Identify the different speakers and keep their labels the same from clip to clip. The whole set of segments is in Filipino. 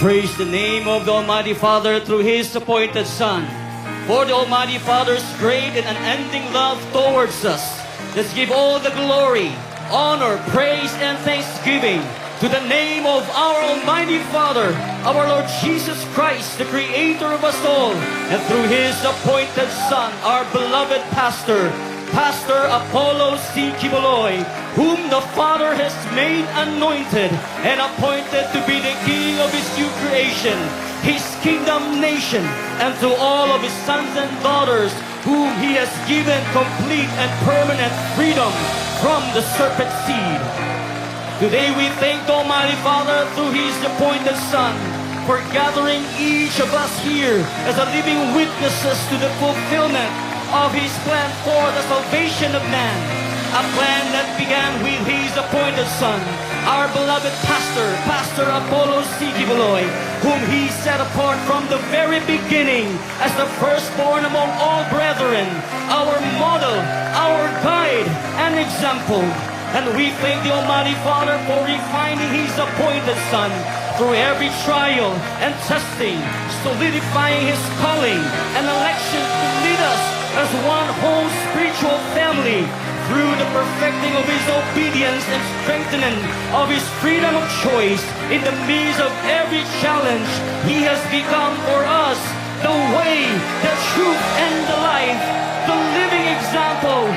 Speaker 1: praise the name of the Almighty Father through His appointed Son. For the Almighty Father's great and unending love towards us. Let's give all the glory, honor, praise, and thanksgiving to the name of our Almighty Father, our Lord Jesus Christ, the Creator of us all, and through His appointed Son, our beloved Pastor, Pastor Apollo C. Kibuloy, whom the Father has made anointed and appointed to be the King of His new creation, His kingdom nation, and to all of His sons and daughters, whom He has given complete and permanent freedom from the serpent seed. Today we thank the Almighty Father through His appointed Son for gathering each of us here as a living witnesses to the fulfillment of His plan for the salvation of man. A plan that began with His appointed Son, our beloved Pastor, Pastor Apollo C. Kibuloy, whom He set apart from the very beginning as the firstborn among all brethren, our model, our guide, and example. And we thank the Almighty Father for refining His appointed Son through every trial and testing, solidifying His calling and election to lead us as one whole spiritual family through the perfecting of His obedience and strengthening of His freedom of choice. In the midst of every challenge, He has become for us the way, the truth, and the life, the living example,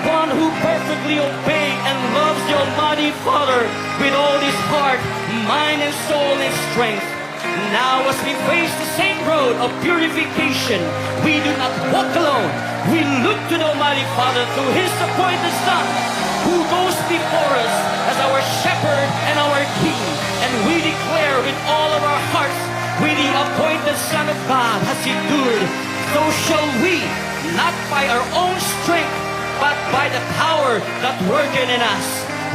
Speaker 1: one who perfectly obeys and loves the Almighty Father with all his heart, mind, and soul, and strength. Now as we face the same road of purification, we do not walk alone. We look to the Almighty Father through His appointed Son, who goes before us as our shepherd and our king. And we declare with all of our hearts, with the appointed Son of God has endured, so shall we, not by our own strength, but by the power that worketh in us.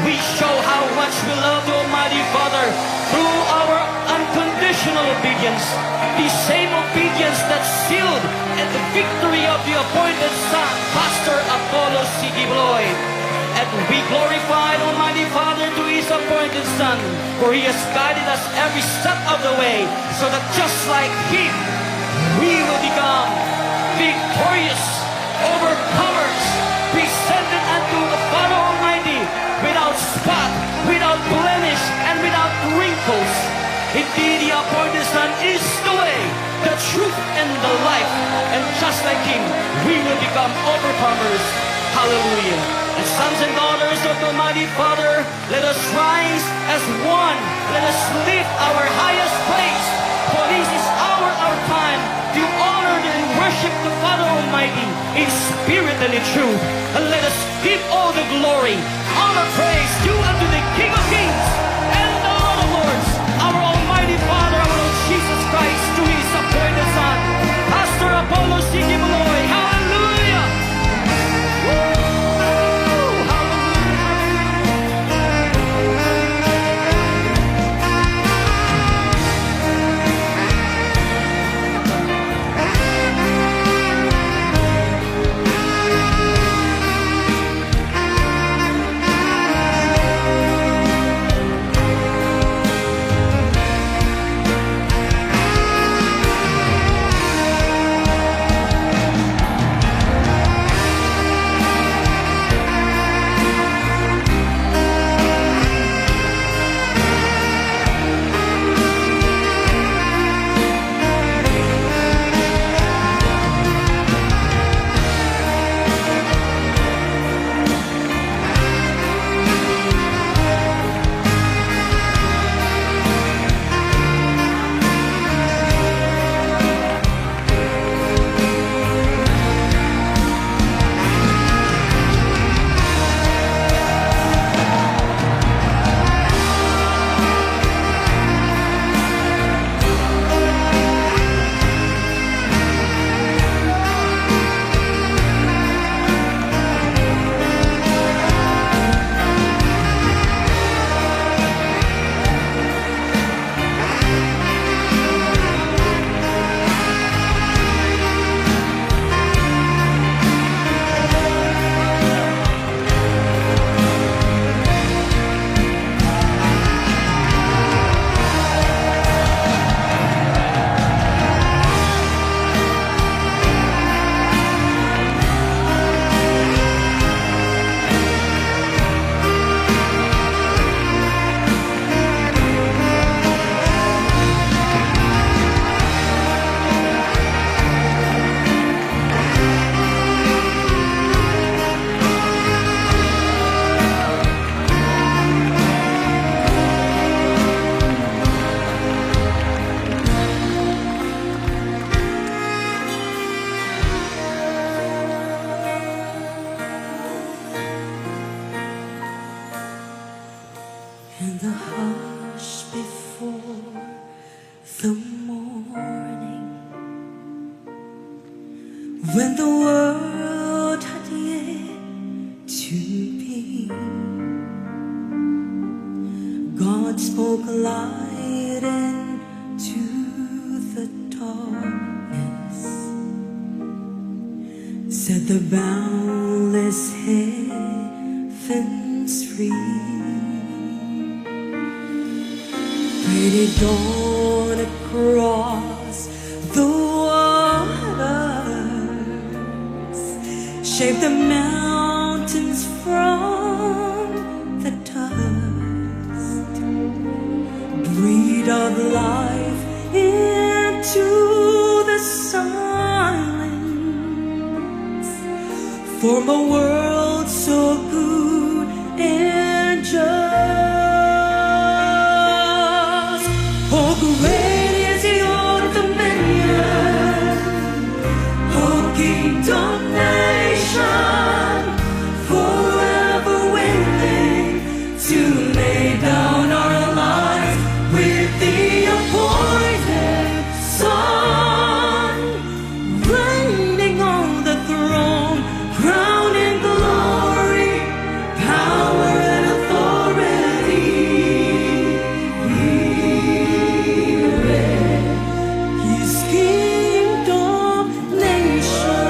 Speaker 1: We show how much we love the Almighty Father through our unconditional obedience, the same obedience that sealed the victory of the appointed Son, Pastor Apollo C. Kibuloy. And we glorify the Almighty Father to His appointed Son, for He has guided us every step of the way, so that just like Him, we will become victorious, overcomers, presented unto the Father Almighty without spot, without blemish, and without wrinkles. Indeed, the appointed Son is the way, the truth, and the life. And just like Him, we will become overcomers. Hallelujah. And sons and daughters of the Almighty Father, let us rise as one. Let us lift our highest praise. For this is our time to honor and worship the Father Almighty in spirit and in truth. And let us give all the glory, honor, praise due unto the King of Kings and the Lord of Lords, our Almighty Father, our Lord Jesus Christ, to His appointed Son, Pastor Apollo C. Kibuloy. Hallelujah! Woo!
Speaker 2: when the world had yet to be. God spoke light into the darkness, set the boundless heavens free. Pretty dawn across the waters, shape the mountains from the dust, breathe of life into the silence, form a world so good and just. Oh, great is your dominion, oh, kingdom nation, forever willing to lay down our lives with the appointed Son, reigning on the throne, crowned in glory, power and authority. His kingdom nation.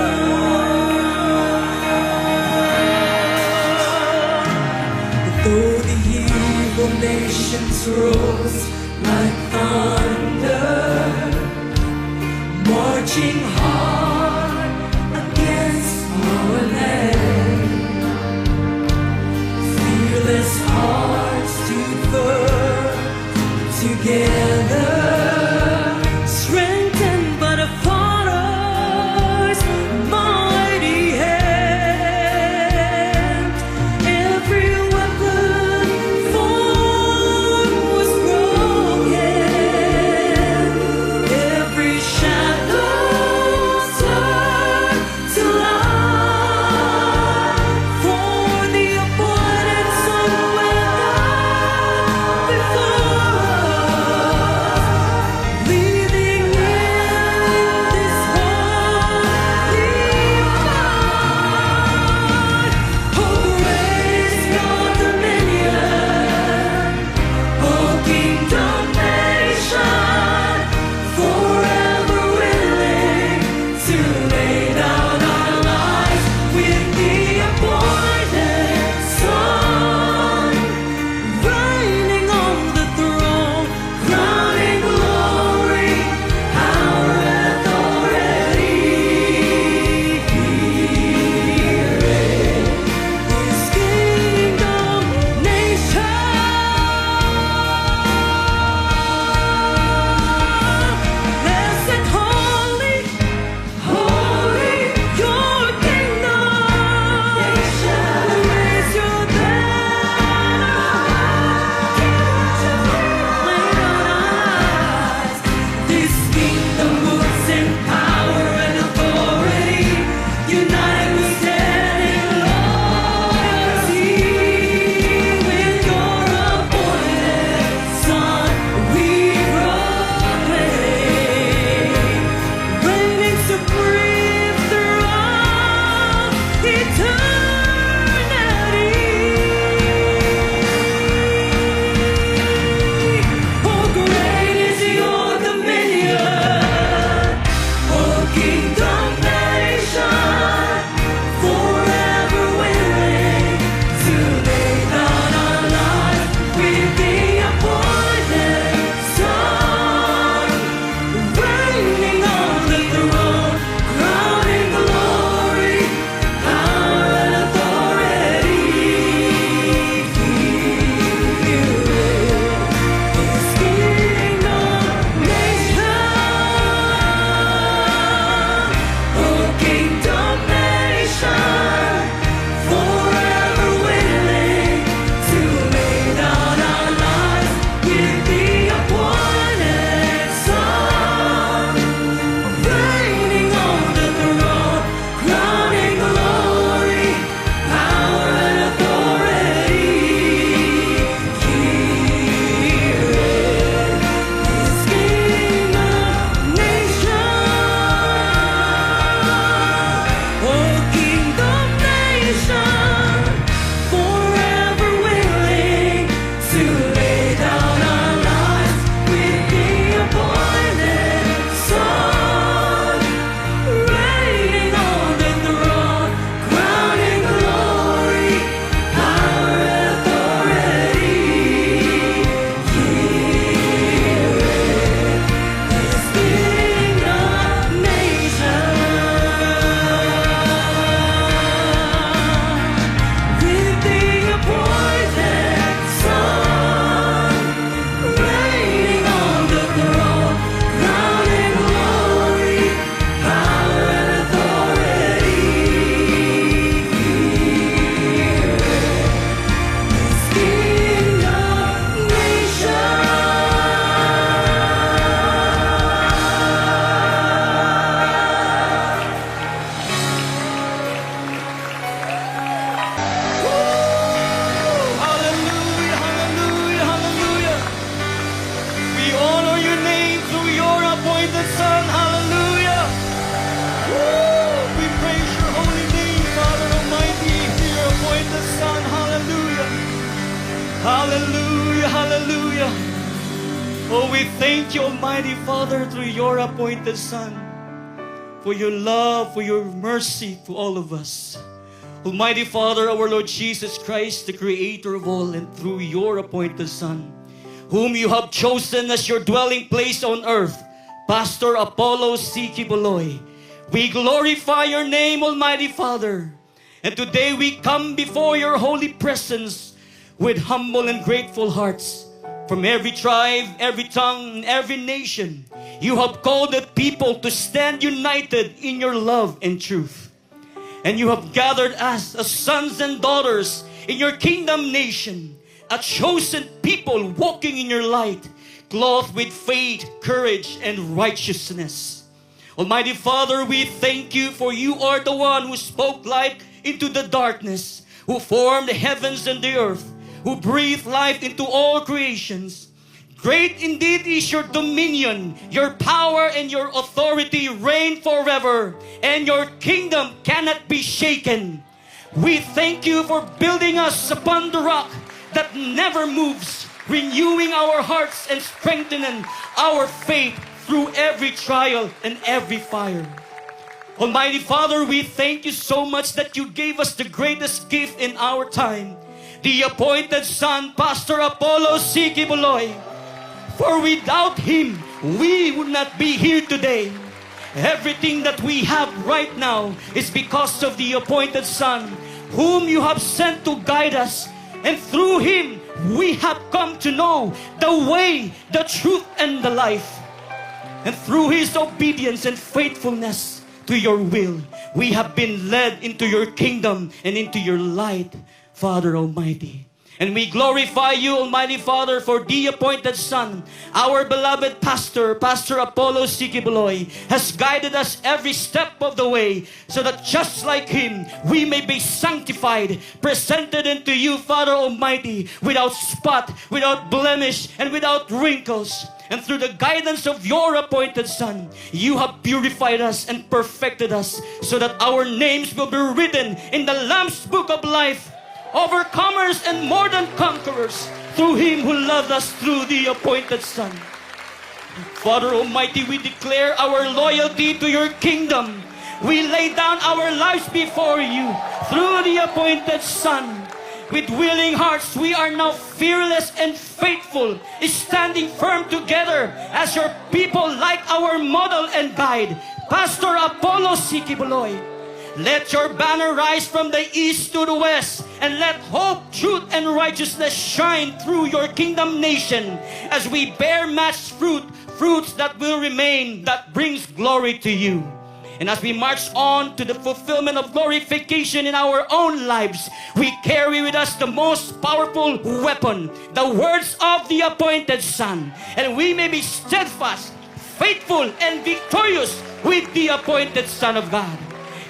Speaker 2: Though the evil nations rose like thunder, marching hard against our land, fearless hearts stood firm together, strengthened by the Father's mighty hand. Every weapon formed was broken.
Speaker 1: Hallelujah. Oh, we thank you, Almighty Father, through your appointed Son, for your love, for your mercy to all of us. Almighty Father, our Lord Jesus Christ, the Creator of all, and through your appointed Son, whom you have chosen as your dwelling place on earth, Pastor Apollo C. Kibuloy, we glorify your name, Almighty Father. And today we come before your holy presence with humble and grateful hearts. From every tribe, every tongue, and every nation, you have called the people to stand united in your love and truth. And you have gathered us as sons and daughters in your kingdom nation, a chosen people walking in your light, clothed with faith, courage, and righteousness. Almighty Father, we thank you, for you are the one who spoke light into the darkness, who formed the heavens and the earth, who breathed life into all creations. Great indeed is your dominion, your power and your authority reign forever, and your kingdom cannot be shaken. We thank you for building us upon the rock that never moves, renewing our hearts and strengthening our faith through every trial and every fire. Almighty Father, we thank you so much that you gave us the greatest gift in our time, the appointed Son, Pastor Apollo C. Kibuloy. For without him, we would not be here today. Everything that we have right now is because of the appointed Son, whom you have sent to guide us. And through him, we have come to know the way, the truth, and the life. And through his obedience and faithfulness to your will, we have been led into your kingdom and into your light, Father Almighty. And we glorify you, Almighty Father, for the appointed Son, our beloved pastor, Pastor Apollo C. Kibuloy, has guided us every step of the way, so that just like him, we may be sanctified, presented unto you, Father Almighty, without spot, without blemish, and without wrinkles. And through the guidance of your appointed Son, you have purified us and perfected us, so that our names will be written in the Lamb's Book of Life, overcomers and more than conquerors, through him who loved us through the appointed Son. Father Almighty, we declare our loyalty to your kingdom. We lay down our lives before you through the appointed Son. With willing hearts, we are now fearless and faithful, standing firm together as your people, like our model and guide, Pastor Apollo C. Kibuloy. Let your banner rise from the east to the west, and let hope, truth, and righteousness shine through your kingdom nation as we bear much fruit, fruits that will remain, that brings glory to you. And as we march on to the fulfillment of glorification in our own lives, we carry with us the most powerful weapon, the words of the appointed Son, and we may be steadfast, faithful, and victorious with the appointed Son of God.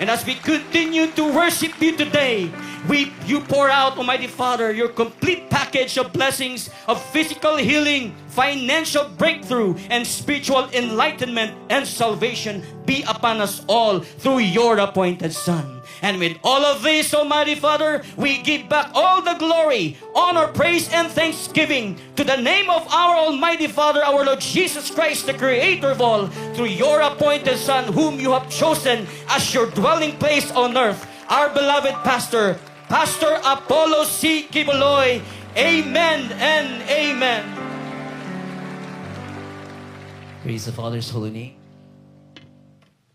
Speaker 1: And as we continue to worship you today, you pour out, Almighty Father, your complete package of blessings of physical healing, financial breakthrough, and spiritual enlightenment and salvation be upon us all through your appointed Son. And with all of this, Almighty Father, we give back all the glory, honor, praise, and thanksgiving to the name of our Almighty Father, our Lord Jesus Christ, the Creator of all, through your appointed Son, whom you have chosen as your dwelling place on earth, our beloved pastor, Pastor Apollo C. Kibuloy. Amen and amen.
Speaker 3: Praise the Father's holy name.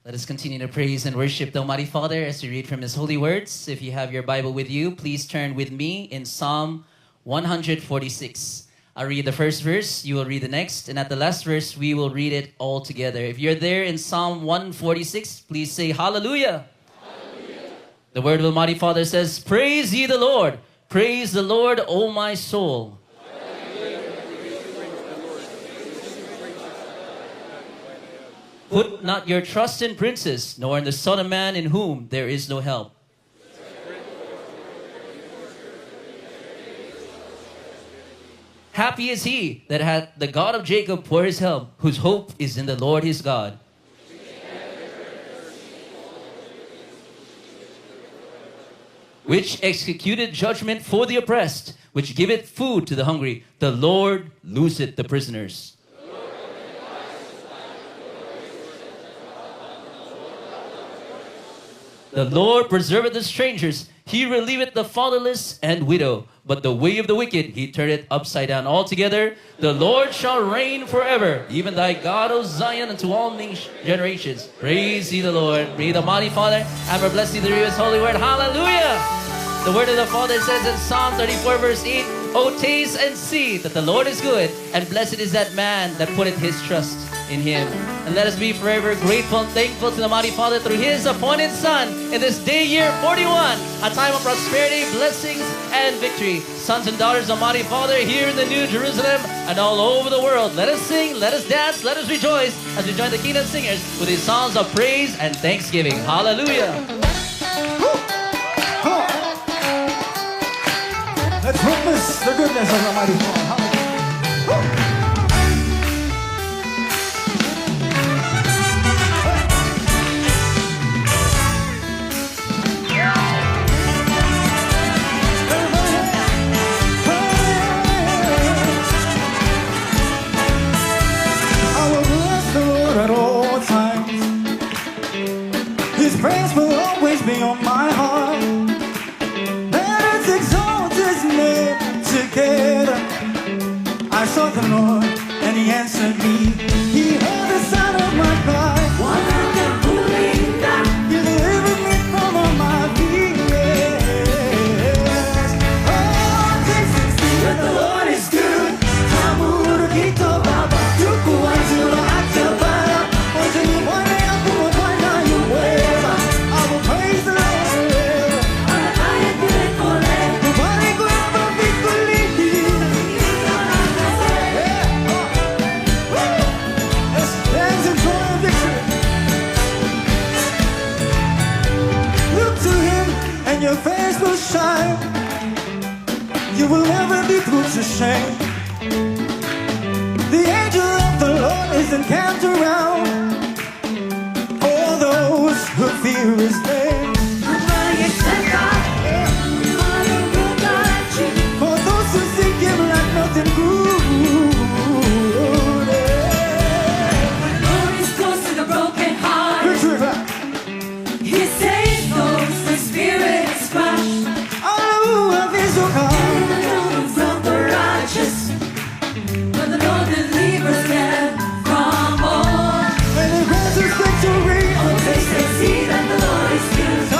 Speaker 3: Let us continue to praise and worship the Almighty Father as we read from His holy words. If you have your Bible with you, please turn with me in Psalm 146. I'll read the first verse, you will read the next, and at the last verse, we will read it all together. If you're there in Psalm 146, please say hallelujah. Hallelujah. The word of Almighty Father says, praise ye the Lord. Praise the Lord, O my soul. Put not your trust in princes, nor in the Son of Man, in whom there is no help. Happy is he that hath the God of Jacob for his help, whose hope is in the Lord his God. Which executed judgment for the oppressed, which giveth food to the hungry. The Lord looseth the prisoners. The Lord preserveth the strangers. He relieveth the fatherless and widow. But the way of the wicked he turneth upside down altogether. The Lord shall reign forever. Even thy God, O Zion, unto all generations. Praise ye the Lord. Be the mighty Father. And for bless thee the read his holy word. Hallelujah. The word of the Father says in Psalm 34 verse 8, O taste and see that the Lord is good, and blessed is that man that putteth his trust in him. And let us be forever grateful and thankful to the mighty Father through his appointed Son in this day year 41, a time of prosperity, blessings, and victory. Sons and daughters of mighty Father here in the New Jerusalem and all over the world, let us sing, let us dance, let us rejoice as we join the kingdom singers with these songs of praise and thanksgiving. Hallelujah.
Speaker 4: Let's witness the goodness of Almighty God. Hallelujah. I will bless the Lord at all times. His praise will always be on my heart. Let us exalt his name together. I sought the Lord and he answered me. He heard the sound of my cry. He delivered me from all my fears. Oh, taste and see that the Lord is good. Hamurukito Baba, Yukuanzura Atabara, Ojani Wane Akumoana Yuweba. I will praise the Lord. Your face will shine. You will never be put to shame. The angel of the Lord is encamped around all those who fear his name. For those who seek him like nothing good.
Speaker 2: The Lord is close to the brokenhearted. He saves those whose spirit is crushed.
Speaker 4: Hallelujah, be so kind.
Speaker 2: And the mountains of the righteous, but the Lord delivers them from all.
Speaker 4: And he grants us victory.
Speaker 2: Oh, taste and see that the Lord is good.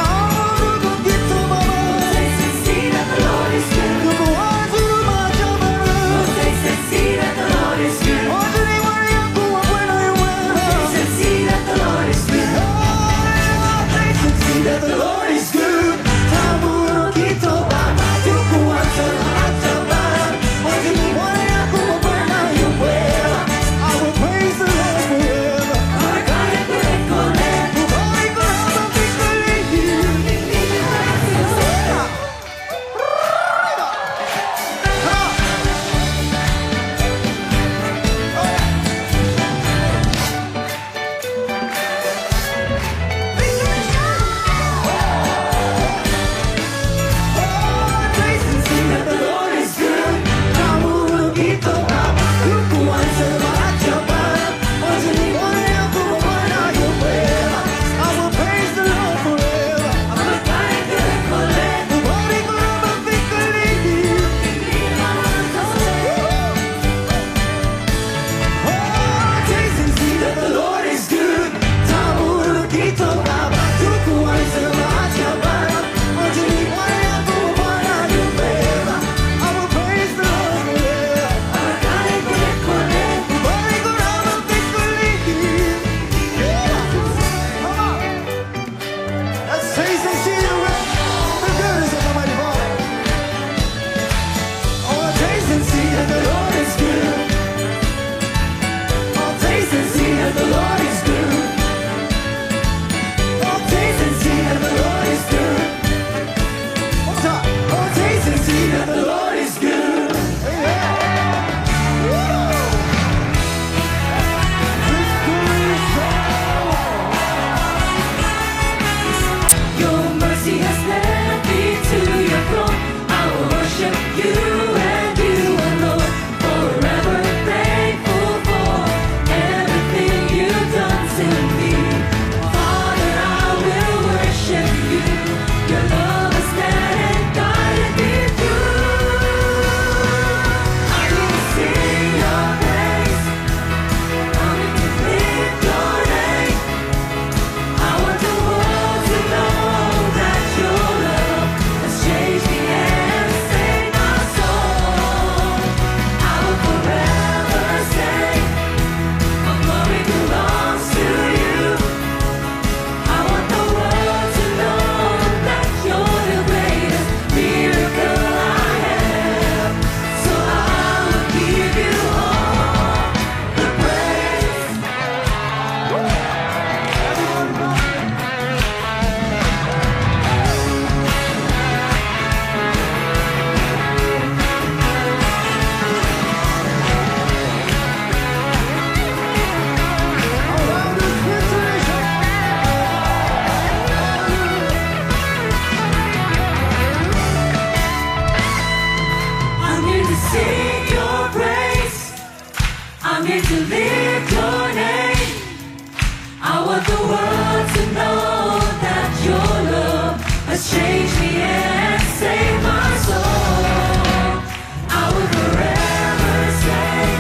Speaker 2: your love has changed me and saved my soul. I will forever say,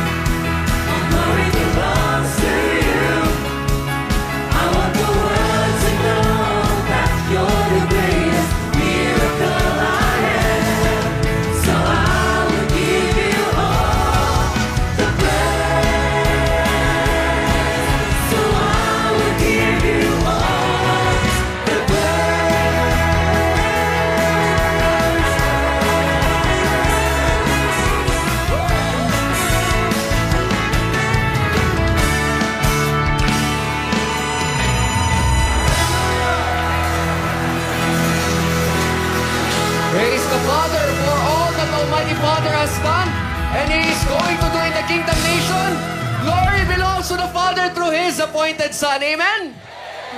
Speaker 2: all glory belongs to you. I want the world to know that you're the greatest miracle I have. So I will give you all the praise. So I will give you all the
Speaker 5: Praise the Father for all that Almighty Father has done and He is going to do in the Kingdom Nation. Glory belongs to the Father through His appointed Son. Amen?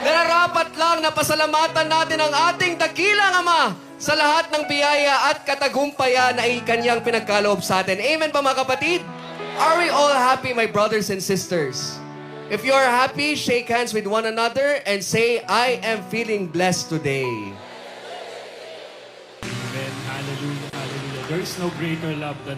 Speaker 5: Nararapat lang na pasalamatan natin ang ating dakilang Ama sa lahat ng biyaya at katagumpayan na Kanyang pinagkaloob sa atin. Amen pa mga kapatid? Are we all happy, my brothers and sisters? If you are happy, shake hands with one another and say, I am feeling blessed today.
Speaker 6: Amen. Hallelujah. Hallelujah. There is no greater love than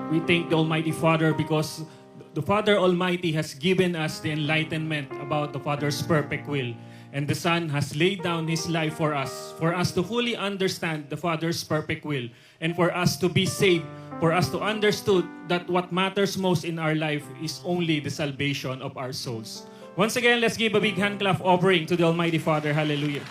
Speaker 6: we thank the Almighty Father, because the Father Almighty has given us the enlightenment about the Father's perfect will. And the Son has laid down His life for us to fully understand the Father's perfect will, and for us to be saved, for us to understood that what matters most in our life is only the salvation of our souls. Once again, let's give a big hand clap offering to the Almighty Father. Hallelujah.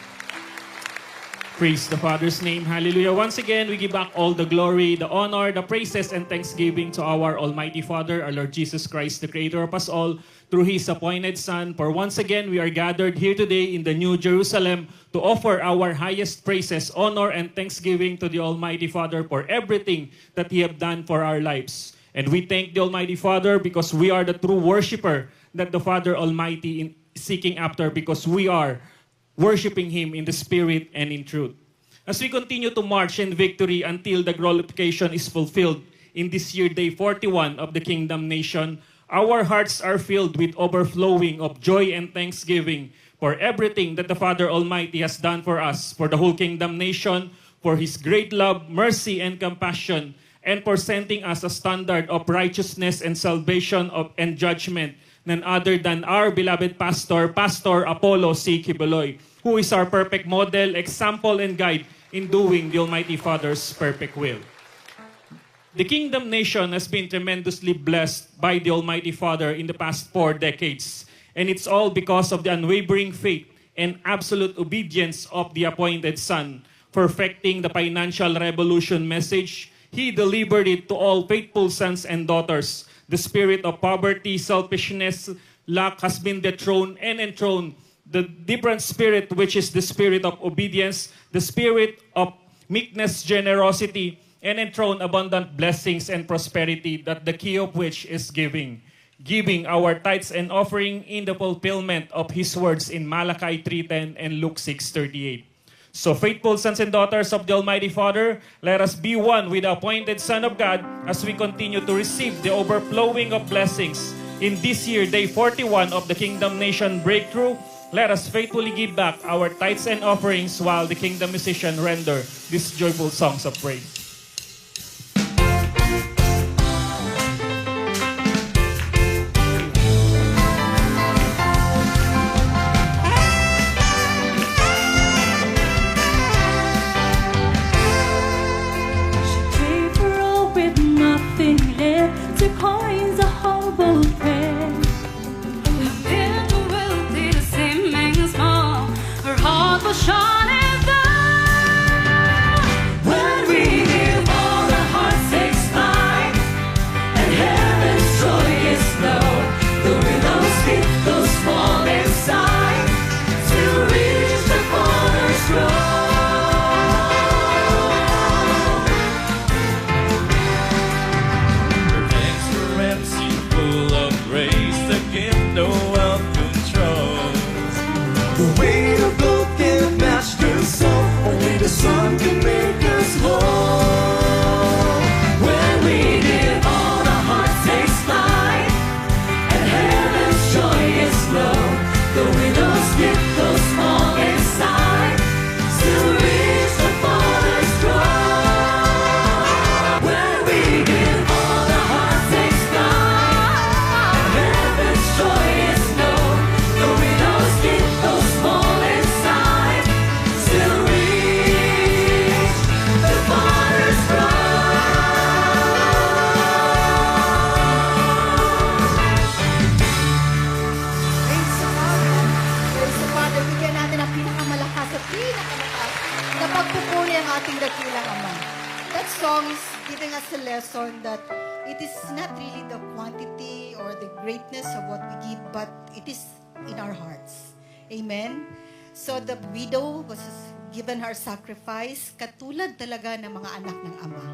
Speaker 6: Praise the Father's name. Hallelujah. Once again, we give back all the glory, the honor, the praises, and thanksgiving to our Almighty Father, our Lord Jesus Christ, the Creator of us all, through His appointed Son. For once again, we are gathered here today in the New Jerusalem to offer our highest praises, honor, and thanksgiving to the Almighty Father for everything that He have done for our lives. And we thank the Almighty Father because we are the true worshiper that the Father Almighty is seeking after, because we are worshiping Him in the Spirit and in truth. As we continue to march in victory until the glorification is fulfilled in this year, day 41 of the Kingdom Nation, our hearts are filled with overflowing of joy and thanksgiving for everything that the Father Almighty has done for us, for the whole Kingdom Nation, for His great love, mercy, and compassion, and for sending us a standard of righteousness and salvation and judgment, none other than our beloved Pastor Apollo C. Kibuloy, who is our perfect model, example, and guide in doing the Almighty Father's perfect will. The Kingdom Nation has been tremendously blessed by the Almighty Father in the past 4 decades, and it's all because of the unwavering faith and absolute obedience of the appointed Son, perfecting the financial revolution message. He delivered it to all faithful sons and daughters. The spirit of poverty, selfishness, lack has been dethroned and enthroned. The different spirit, which is the spirit of obedience, the spirit of meekness, generosity, and enthroned abundant blessings and prosperity, that the key of which is giving. Giving our tithes and offering in the fulfillment of His words in Malachi 3:10 and Luke 6:38. So, faithful sons and daughters of the Almighty Father, let us be one with the appointed Son of God as we continue to receive the overflowing of blessings in this year, day 41 of the Kingdom Nation Breakthrough. Let us faithfully give back our tithes and offerings while the Kingdom musician render these joyful songs of praise.
Speaker 2: Coins a humble prayer. The big will be the same as small. Her heart will shine as dawn. When we give all the hearts takes flight, and heaven's joy is known. The willows get those small inside to reach the Father's throne.
Speaker 7: No self-control.
Speaker 4: The weight of love can match the soul. Only the Son can make us whole.
Speaker 2: When we give, all the heart takes flight, and heaven's joy is known. The widows get those small
Speaker 8: ating dakilang Ama. That song is giving us a lesson that it is not really the quantity or the greatness of what we give, but it is in our hearts. Amen? So the widow was given her sacrifice, katulad talaga ng mga anak ng Ama.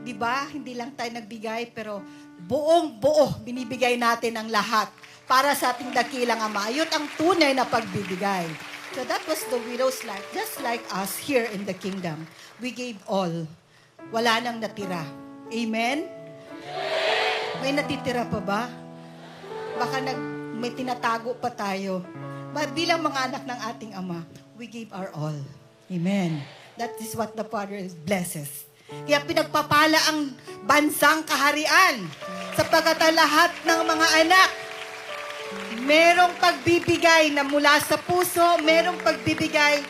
Speaker 8: Diba? Hindi lang tayo nagbigay, pero buong-buo binibigay natin ang lahat para sa ating dakilang Ama. Yun ang tunay na pagbibigay. So that was the widow's life. Just like us here in the kingdom. We gave all. Wala nang natira. Amen? May natitira pa ba? Baka may tinatago pa tayo. Bilang mga anak ng ating Ama, we gave our all. Amen. That is what the Father blesses. Kaya pinagpapala ang bansang kaharian sapagkat ang lahat ng mga anak merong pagbibigay na mula sa puso, merong pagbibigay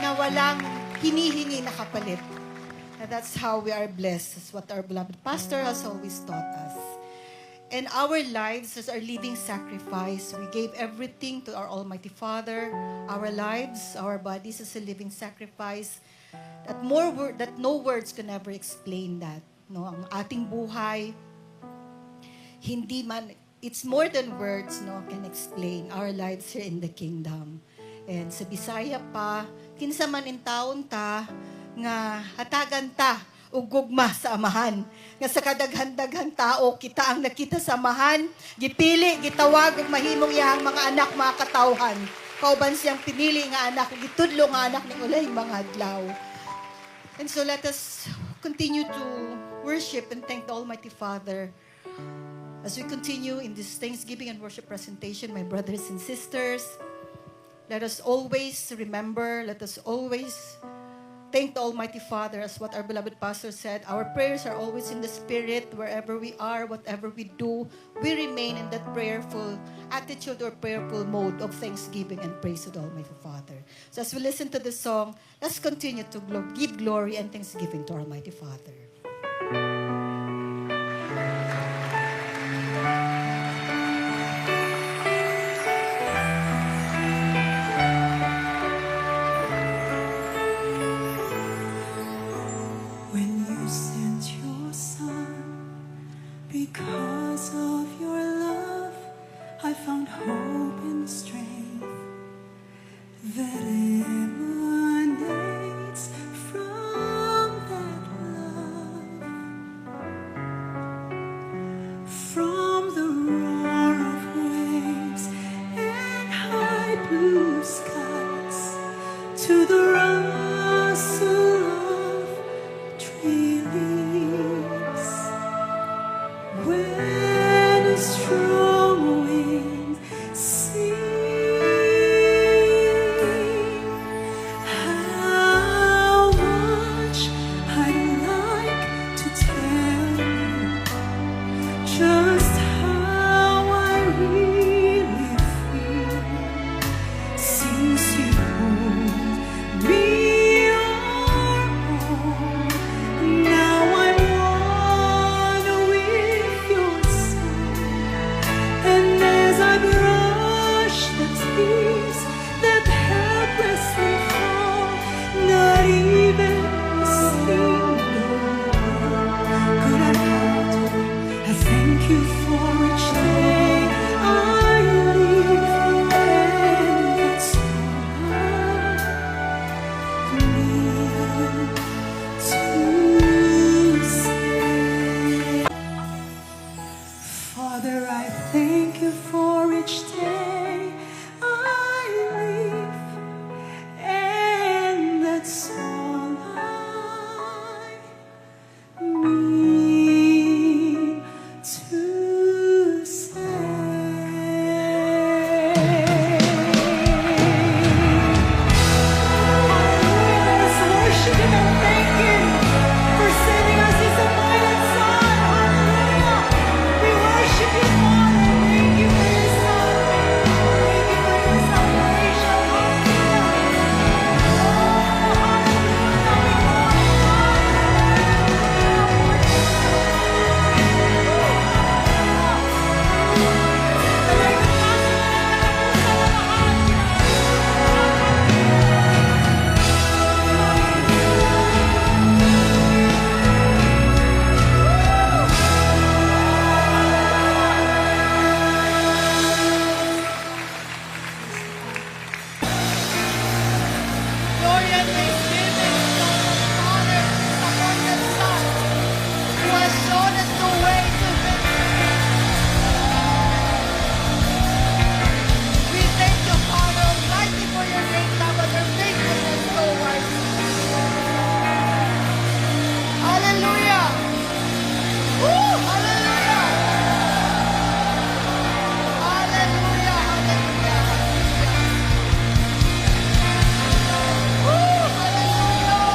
Speaker 8: na walang hinihingi na kapalit. And that's how we are blessed. That's what our beloved pastor has always taught us. And our lives as our living sacrifice, we gave everything to our Almighty Father. Our lives, our bodies as a living sacrifice. That no words can ever explain that. No, ang ating buhay, it's more than words, no, can explain our lives here in the kingdom. And sa Bisaya pa, kinsa man in taon ta, nga hatagan ta, ug gugma sa amahan. Nga sa kadaghan-daghan tao, kita ang nakita sa amahan, gipili, gitawag, ug mahimong iyang mga anak, mga katawhan. Kauban siyang pinili nga anak, gitudlo nga anak ni ulay mga adlaw. And so let us continue to worship and thank the Almighty Father. As we continue in this Thanksgiving and worship presentation, my brothers and sisters, let us always remember, let us always thank the Almighty Father, as what our beloved pastor said. Our prayers are always in the Spirit. Wherever we are, whatever we do, we remain in that prayerful attitude or prayerful mode of thanksgiving and praise to the Almighty Father. So as we listen to this song, let's continue to give glory and thanksgiving to our Almighty Father.
Speaker 2: When you sent your son, because of your love, I found hope and strength that emanates from that love. From the roar of waves and high blue skies to the rustle of tree leaves, when a strong wind sings, how much I'd like to tell you just how I really feel, since you hold me
Speaker 8: glory and thanksgiving to the Father, upon the Son, who has shown us the way to victory. We thank you, Father Almighty, for your great love and your faithfulness towards us. Hallelujah! Woo! Hallelujah! Hallelujah! Hallelujah! Woo! Hallelujah!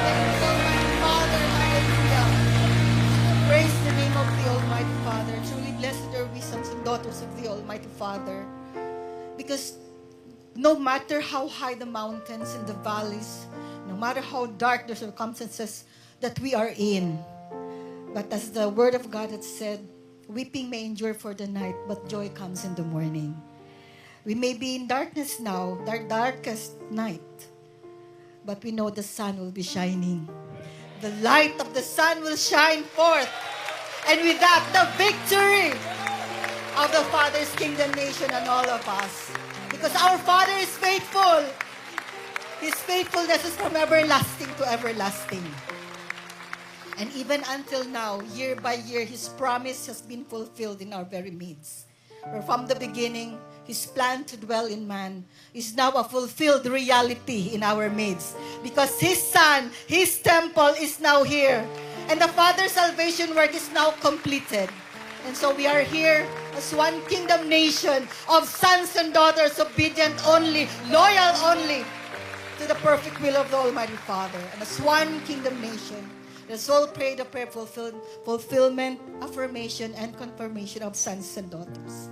Speaker 8: Thank you, Almighty Father. Hallelujah. Praise the name of the Almighty Father. Truly blessed are we sons and daughters of the Almighty Father. Because no matter how high the mountains and the valleys, no matter how dark the circumstances that we are in, but as the Word of God had said, weeping may endure for the night, but joy comes in the morning. We may be in darkness now, the darkest night, but we know the sun will be shining. The light of the sun will shine forth. And with that, the victory of the Father's kingdom nation and all of us. Because our Father is faithful. His faithfulness is from everlasting to everlasting. And even until now, year by year, His promise has been fulfilled in our very midst. For from the beginning, His plan to dwell in man is now a fulfilled reality in our midst. Because His Son, His temple is now here. And the Father's salvation work is now completed. And so we are here as one kingdom nation of sons and daughters, obedient only, loyal only to the perfect will of the Almighty Father. And as one kingdom nation, let's all pray the prayer fulfillment, affirmation, and confirmation of sons and daughters.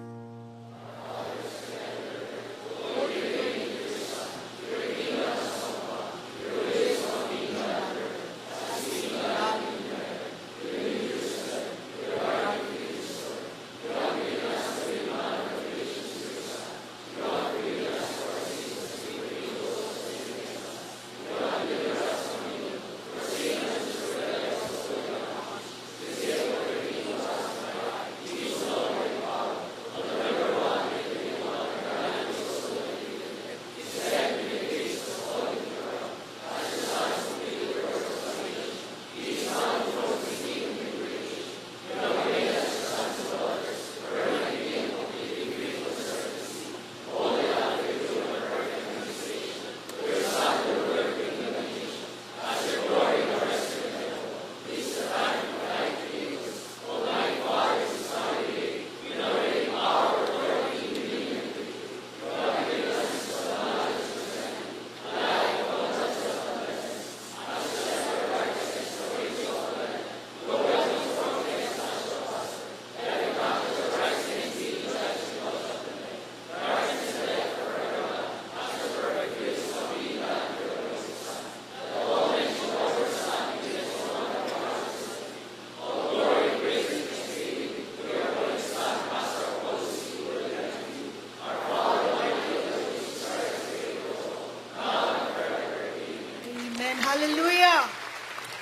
Speaker 8: Hallelujah.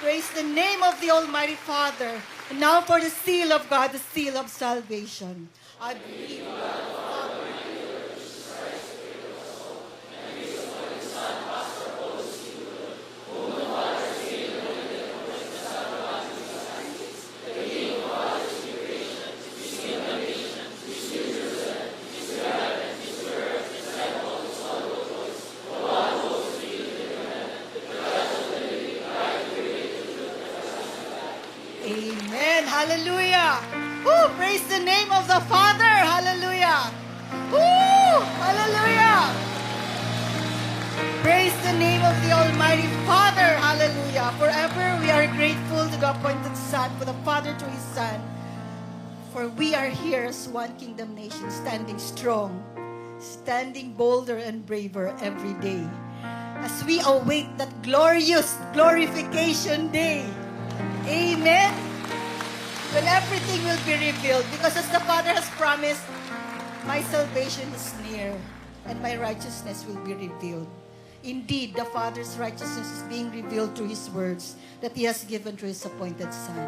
Speaker 8: Praise the name of the Almighty Father. And now for the seal of God, the seal of salvation. I believe in God the Father. Amen. Hallelujah. Woo, praise the name of the Father. Hallelujah. Woo, hallelujah. Praise the name of the Almighty Father. Hallelujah. Forever we are grateful to the appointed Son, for the Father to His Son. For we are here as one kingdom nation, standing strong, standing bolder and braver every day, as we await that glorious glorification day. Amen. When everything will be revealed, because as the Father has promised, my salvation is near and my righteousness will be revealed. Indeed, the Father's righteousness is being revealed through His words that He has given to His appointed Son.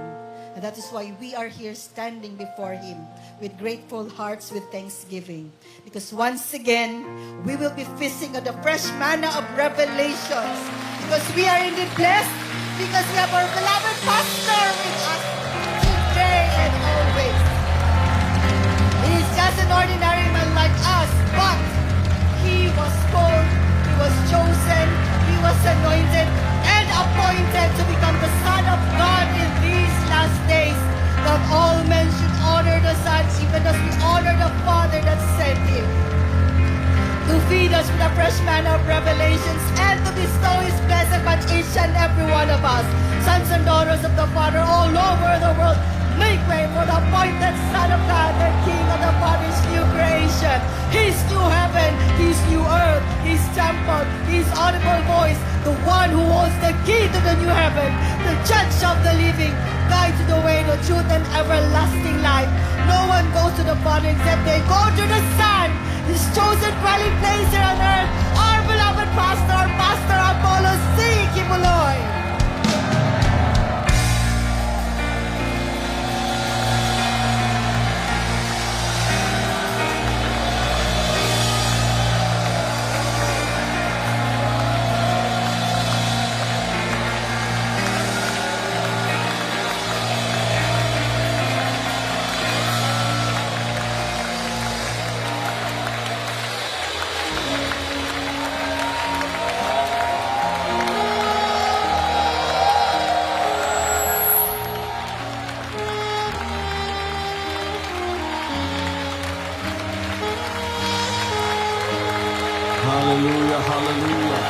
Speaker 8: And that is why we are here standing before Him with grateful hearts, with thanksgiving. Because once again, we will be feasting on the fresh manna of revelations. Because we are indeed blessed, because we have our beloved pastor with us today and always. He is just an ordinary man like us, but he was called, he was chosen, he was anointed and appointed to become the Son of God in these last days, that all men should honor the Son even as we honor the Father that sent Him, to feed us with the fresh manna of revelations and to bestow His blessing upon each and every one of us, sons and daughters of the Father all over the world. Make way for the appointed Son of God, the King of the Father's new creation, His new heaven, His new earth, His temple, His audible voice, the one who holds the key to the new heaven, the judge of the living, guide to the way, the truth, and everlasting life. No one goes to the Father except they go to the Son, His chosen dwelling place here on earth. Our beloved pastor, Pastor Apollo C. Kibuloy.
Speaker 9: Hallelujah, hallelujah.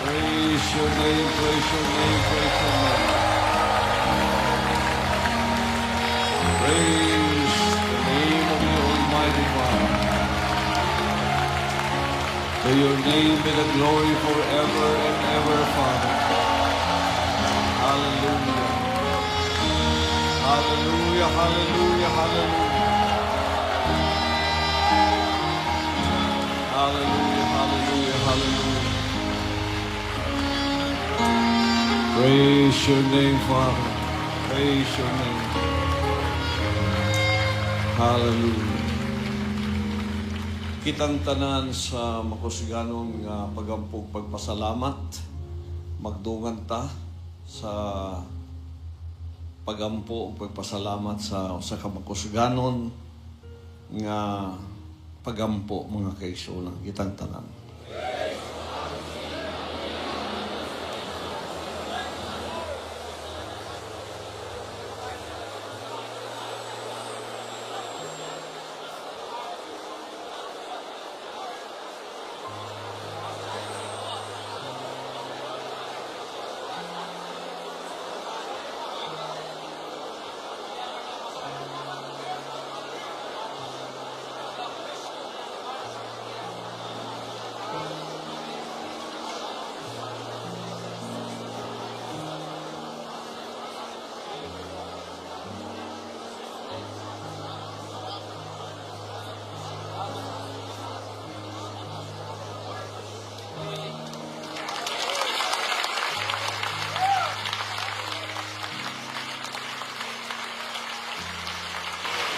Speaker 9: Praise your name, praise your name, praise your name. Praise the name of the Almighty God. To your name be the glory forever and ever, Father. Hallelujah. Hallelujah, hallelujah, hallelujah. Hallelujah, hallelujah, hallelujah. Praise your name, Father. Praise your name. Hallelujah. Kitang tanan sa makusiganong nga pagampog pagpasalamat, magdungan ta sa pagampo ug pagpasalamat sa kamakusiganon nga pagampo mga kaigsuonan kitang tanan.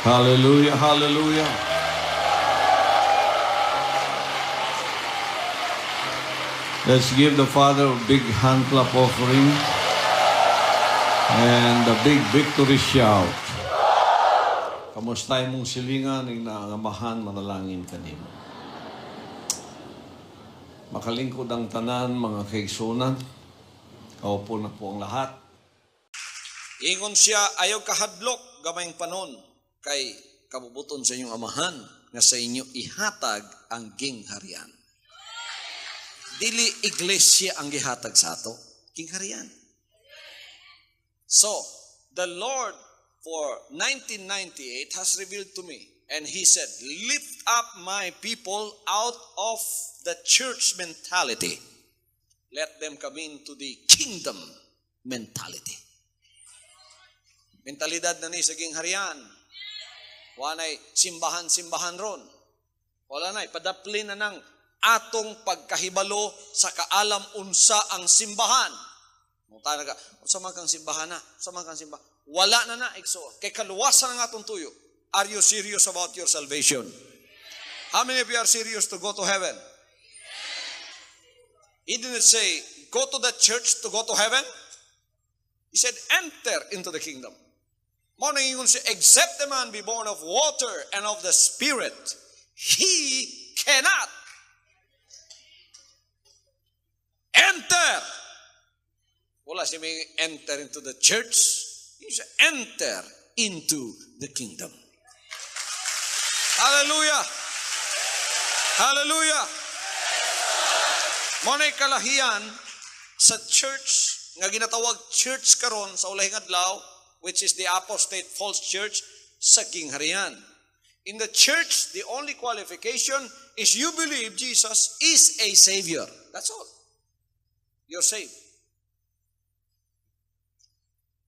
Speaker 9: Hallelujah, hallelujah. Let's give the Father a big hand clap offering and a big victory shout. Kamusta mong silingan ng naangamahan manalangin kanimo. Makalingkod ang tanan mga kaigsuonan. Kaupo na po ang lahat. Ingon siya, ayaw kahadlok gamayng panon kay kabubuton sa inyong amahan nga sa inyo ihatag ang gingharian. Dili iglesia ang gihatag sa ato, gingharian. So, the Lord for 1998 has revealed to me, and He said, lift up my people out of the church mentality. Let them come into the kingdom mentality. Mentalidad na ni sa gingharian. Wanay simbahan-simbahan ron. Wala na, ipadapli na ng atong pagkahibalo sa kaalam unsa ang simbahan. Mutana ka, sa man kang simbahan na, sa man kang simbahan. Wala na na, igsoon. Kay kaluwasan ng atong tuyo. Are you serious about your salvation? How many of you are serious to go to heaven? He didn't say, go to the church to go to heaven. He said, enter into the kingdom. Morning, you say, except the man be born of water and of the Spirit, he cannot enter. Wala siya may enter into the church. He said, enter into the kingdom. Hallelujah! Hallelujah! Monay kalahian sa church nga ginatawag church karon sa ulahing adlaw, which is the apostate false church sa gingharian. In the church, the only qualification is you believe Jesus is a Savior. That's all. You're saved.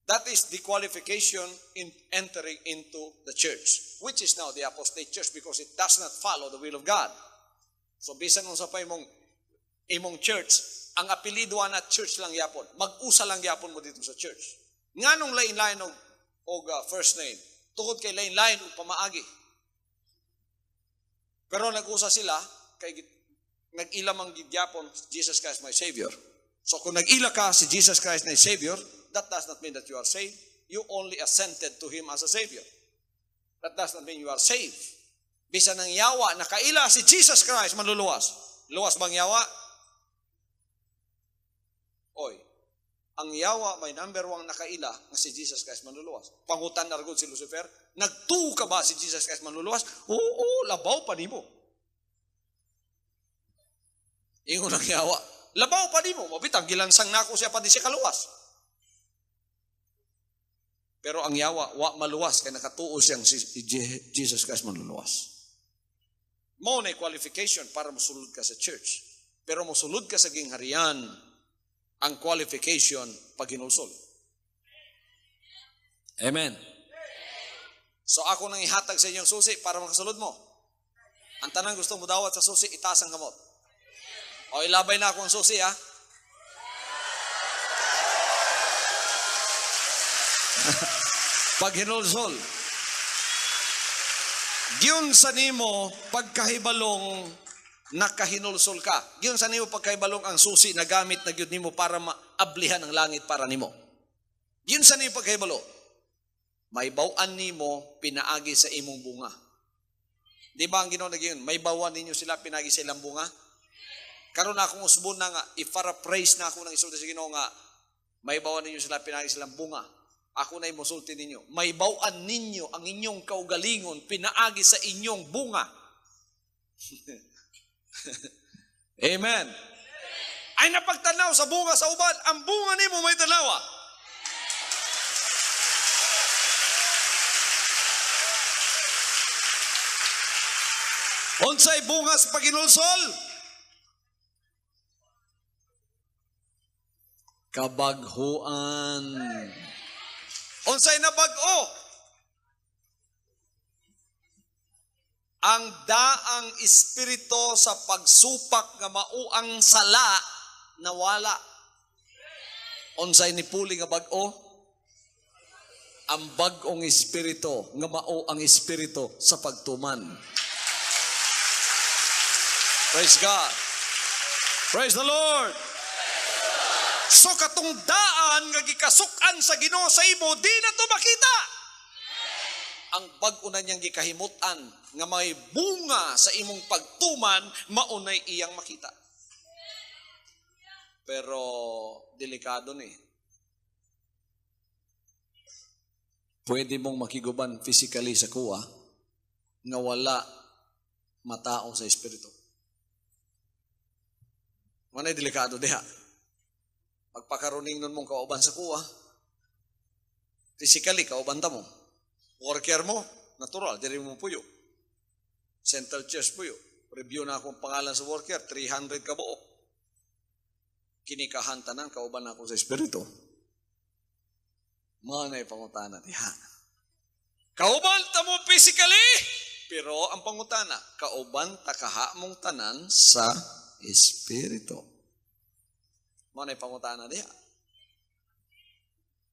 Speaker 9: That is the qualification in entering into the church, which is now the apostate church because it does not follow the will of God. So bisan nung sa pa imong church, ang apelido na church lang yapon. Mag-usa lang yapon mo dito sa church. Nganong lain-lain og first name, tungod kay lain-lain og pamaagi. Pero nag-usa sila kay nag-ila mang gigyapon Jesus Christ my Savior. So kung nag-ila ka si Jesus Christ na Savior, that does not mean that you are saved. You only assented to Him as a Savior. That does not mean you are saved. Bisan ng yawa, nakaila si Jesus Christ, manluluwas. Luwas bang yawa? Oy, ang yawa may number 1 nakaila nga si Jesus Christ manluluwas. Pangutan na ragod si Lucifer, nagtuo ka ba si Jesus Christ manluluwas? Oo, labaw pa nimo. Ingon ang yawa, labaw pa nimo, mabitang gilansang nako siya pa di siya kaluwas. Pero ang yawa, wa maluwas kay nakatuo siyang si Jesus Christ manluluwas. Mao na qualification para mosulod ka sa church. Pero mosulod ka sa gingharian, ang qualification pag hinulsol. Amen. So ako nang ihatag sa inyong susi para makasulod mo. Ang tanang gusto mo dawat sa susi, itaas ang kamot. O ilabay na ako ang susi ha. Pag hinulsol. Giyon sa nimo pagkahibalong nakahinulsol ka. Giyon sa nimo pagkahibalong ang susi na gamit na gyud nimo para maablihan ang langit para nimo. Giyon sa nimo pagkahibalo. May bawan nimo pinaagi sa imong bunga. Di ba ang Ginoo nagyon? May bawan ninyo sila pinaagi sa ilang bunga. Karon na akong usbon na nga i-paraphrase na ako ng isulti sa Ginoo nga may bawan ninyo sila pinaagi sa ilang bunga. Ako na imusulti ninyo. May bawan ninyo ang inyong kaugalingon pinaagi sa inyong bunga. Amen. Ay napagtanaw sa bunga sa uban, ang bunga nimo may tanawa. Unsay bunga sa paghinulsol? Kabaghuan. Unsay nabag-o? Ang daang espiritu sa pagsupak nga mauang sala nawala. Unsay nipuli nga bag-o? Ang bag-ong espiritu nga mao ang espiritu sa pagtuman. Praise God. Praise the Lord. So katong daan nga gikasukan sa Ginoo sa imo di na to makita. Ang bag-o na niyang gikahimutan nga may bunga sa imong pagtuman maunay iyang makita. Pero delikado ni. Pwede mong makiguban physically sa kuha nga wala matao sa espiritu. Manay delikado diha. Pagpakaruning nun mong kauban sa kuha, physically, kauban ta mo. Worker mo, natural, diri mo puyo. Central Church puyo. Review na akong pangalan sa worker, 300 ka buo. Kinikahan tanan, kauban ako sa espiritu. Manay pangutana diha. Kauban ta mo physically, pero ang pangutana, kauban ta kaha mong tanan sa espiritu. Manay pangutana diha.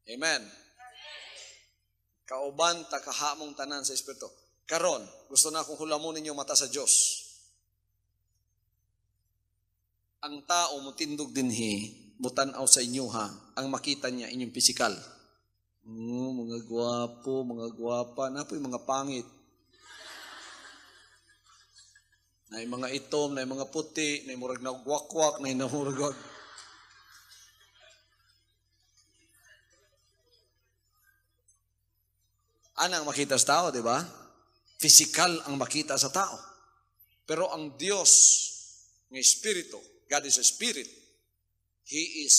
Speaker 9: Amen. Kauban takahamong tanan sa Espiritu. Karon, gusto na akong hulamunin yung mata sa Diyos. Ang tao mo tindog dinhi, mutanaw sa inyo ha, ang makita niya inyong pisikal. Mga gwapo, mga gwapa, napoy mga pangit. Na mga itom, na mga puti, na murag na gwakwak, na murag. Anang makita sa tao, di ba? Physical ang makita sa tao. Pero ang Diyos, ng Espiritu, God is a Spirit, He is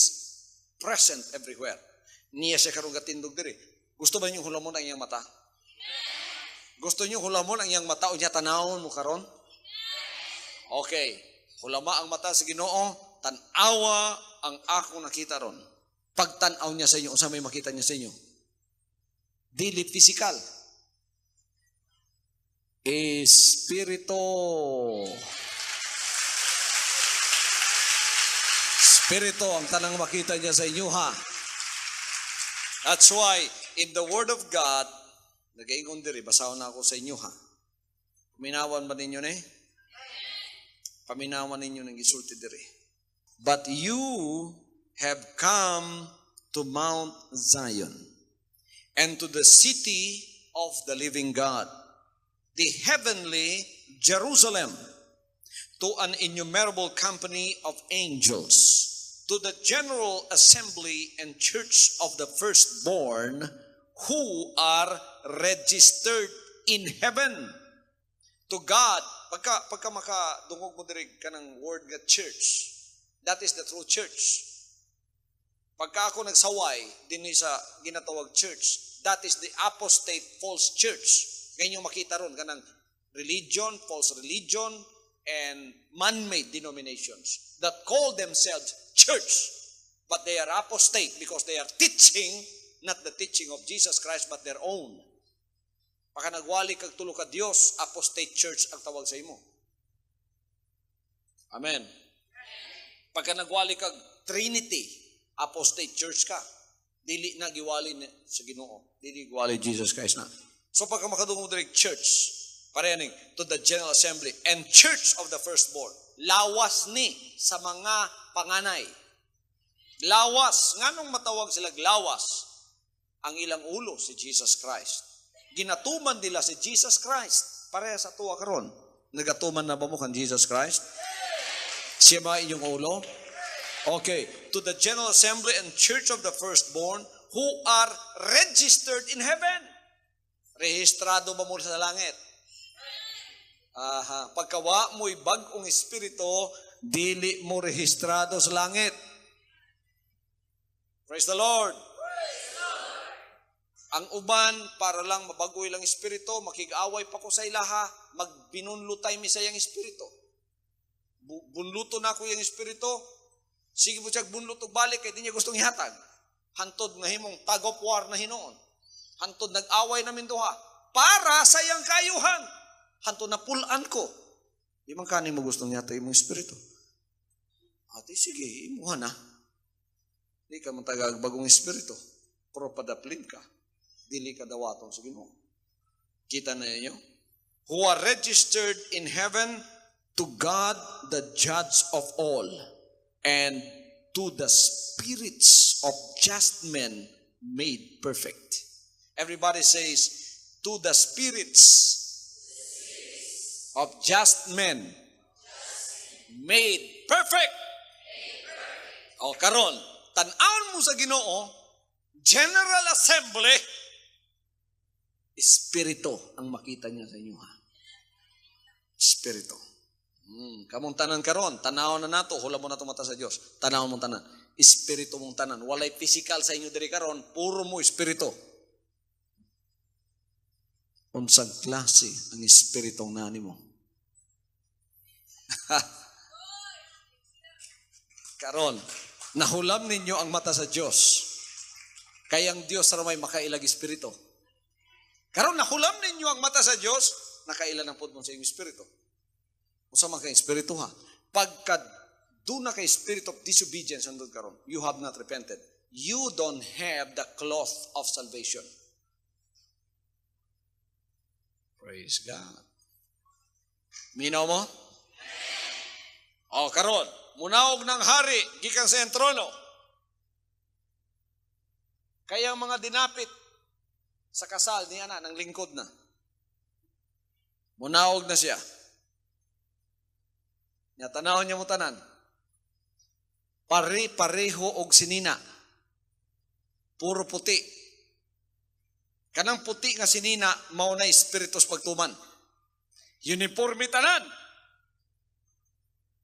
Speaker 9: present everywhere. Niya siya karong gatindog diri. Gusto ba niyo hulamon ang iyang mata? Gusto niyo hulamon ang iyang mata o niya tanawon mo karon? Okay. Hulama ang mata sa Ginoo, tan-awa ang ako nakita ron. Pagtanaw niya sa inyo, unsa may makita niya sa inyo? Dili physical. Espiritu. Espiritu ang tanang makita niya sa inyo ha. That's why, in the Word of God, nag-iingon diri, basaw na ako sa inyo ha. Paminawan ba ninyo na eh? Paminawan ninyo ng isulti diri. But you have come to Mount Zion, and to the city of the living God, the heavenly Jerusalem, to an innumerable company of angels, to the general assembly and church of the firstborn who are registered in heaven. To God, pagka makadungog mo diri ka ng word nga church, that is the true church. Pagka ako nagsaway din sa ginatawag church, that is the apostate false church. Ngayon yung makita ron kanang religion, false religion, and man-made denominations that call themselves church, but they are apostate because they are teaching not the teaching of Jesus Christ but their own. Pagka nagwali kag tulo ka Dios, apostate church ang tawag sa imo. Amen. Pagka nagwali kag Trinity, apostate church ka. Dili na giwali sa Ginoo. Dili giwali Jesus Christ na. So pagka makadungog diri church, parehaning to the general assembly and church of the firstborn. Lawas ni sa mga panganay. Lawas. Nganong matawag sila lawas? Ang ilang ulo si Jesus Christ. Ginatuman nila si Jesus Christ. Pareha sa tuwa karon. Nagatuman na ba mo kan Jesus Christ? Siya ba inyong ulo? Okay. To the general assembly and church of the firstborn who are registered in heaven. Rehistrado ba mo sa langit? Aha. Pagkawa mo'y bag-ong espiritu, dili mo rehistrado sa langit. Praise the Lord. Ang uban, para lang mabagoy lang espiritu, makig-away pa ko sa ilaha, magbinunlutay mi sa iyang espiritu. Bunluto na ko yung espiritu, sige mo siyag bunluto balik, kaya di niya gustong ihatag. Hantod na himong tag of war na hinoon. Hantod nag-away namin duha, para sa iyang kayuhan. Hantod na pulan ko. Di man kanin mo gustong ihatag imong espiritu. Ate, sige, imuha na. Di ka matagag bagong espiritu. Pero padaplin ka. Dili ka dawaton sa Ginoo. Kita na ninyo? Who are registered in heaven to God the judge of all, and to the spirits of just men made perfect. Everybody says, to the spirits of just men made perfect. O karon, tan-aon mo sa Ginoo, General Assembly, Espiritu ang makita niya sa inyo ha. Espiritu. Kamong tanan karon, tanaw na nato, hula mo na mata sa Dios. Tanaw mong tanan. Espiritu mong tanan. Walay physical sa inyo diri karon, puro mo espiritu. Unsang klase ang espiritong nani mo? Karon, nahulam ninyo ang mata sa Dios. Kaya ang Dios ra may makailag espiritu. Karon nahulam ninyo ang mata sa Dios, nakailan ang pud mo sa inyong espiritu. Usa man kay espiritu ha. Pagka do na kay spirit of disobedience andun karon, you have not repented. you don't have the cloth of salvation. Praise God. Minaw mo? O, karon, munaog ng hari, gikan sa trono. Kaya ang mga dinapit sa kasal niya na, ng lingkod na. Munaog na siya. Nya tanawon niya mo tanan. Pare-pareho og sinina. Puro puti. Kanang puti nga sinina, mao na espiritus pagtuman. Uniforme tanan.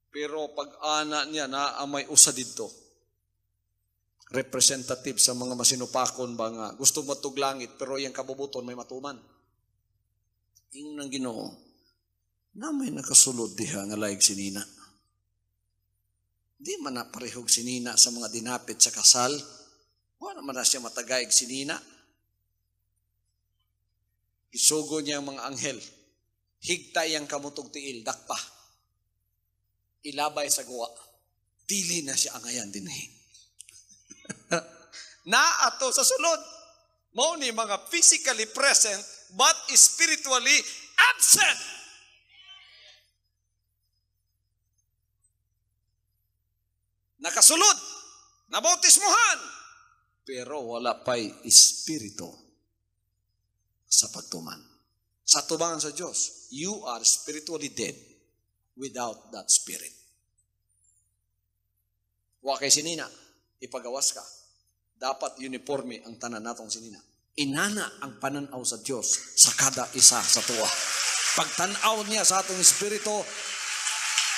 Speaker 9: Pero pag-ana niya na may usa dito. Representative sa mga masinupakon ba nga gusto matug langit pero yung kabubuton may matuman. Ing nang Ginoo na may nakasulod diha nga laig sinina. Di man na parehog sinina sa mga dinapit sa kasal. Wala man na siya matagayag sinina. Isugo niya ang mga anghel. Higtay ang kamutog tiil, dakpa. Ilabay sa guwa. Dili na siya angayan din na ato sa sulod. Mao ni mga physically present but spiritually absent. Nakasulod, nabautismuhan, pero wala pa'y espiritu sa pagtuman. Sa tubangan sa Diyos, you are spiritually dead without that spirit. Wa kay sinina, ipagawas ka. Dapat uniforme ang tanan natong sinina. Inana ang pananaw sa Diyos sa kada isa sa tuwa. Pagtanaw niya sa atong espiritu,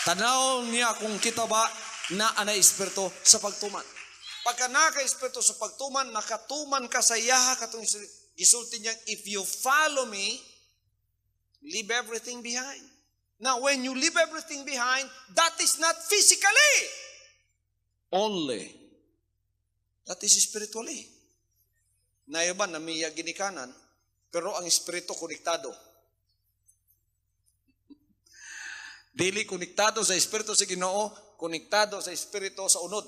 Speaker 9: tanaw niya kung kita ba na anay espiritu sa pagtuman. Pagka naka-espiritu sa pagtuman, nakatuman ka sa yaha katong gisulti niya, if you follow me, leave everything behind. Now, when you leave everything behind, that is not physically only. That is spiritually. Nayaban na miya ginikanan, pero ang espiritu konektado. Dili konektado sa espiritu sa Ginoo, konektado sa espiritu sa unod.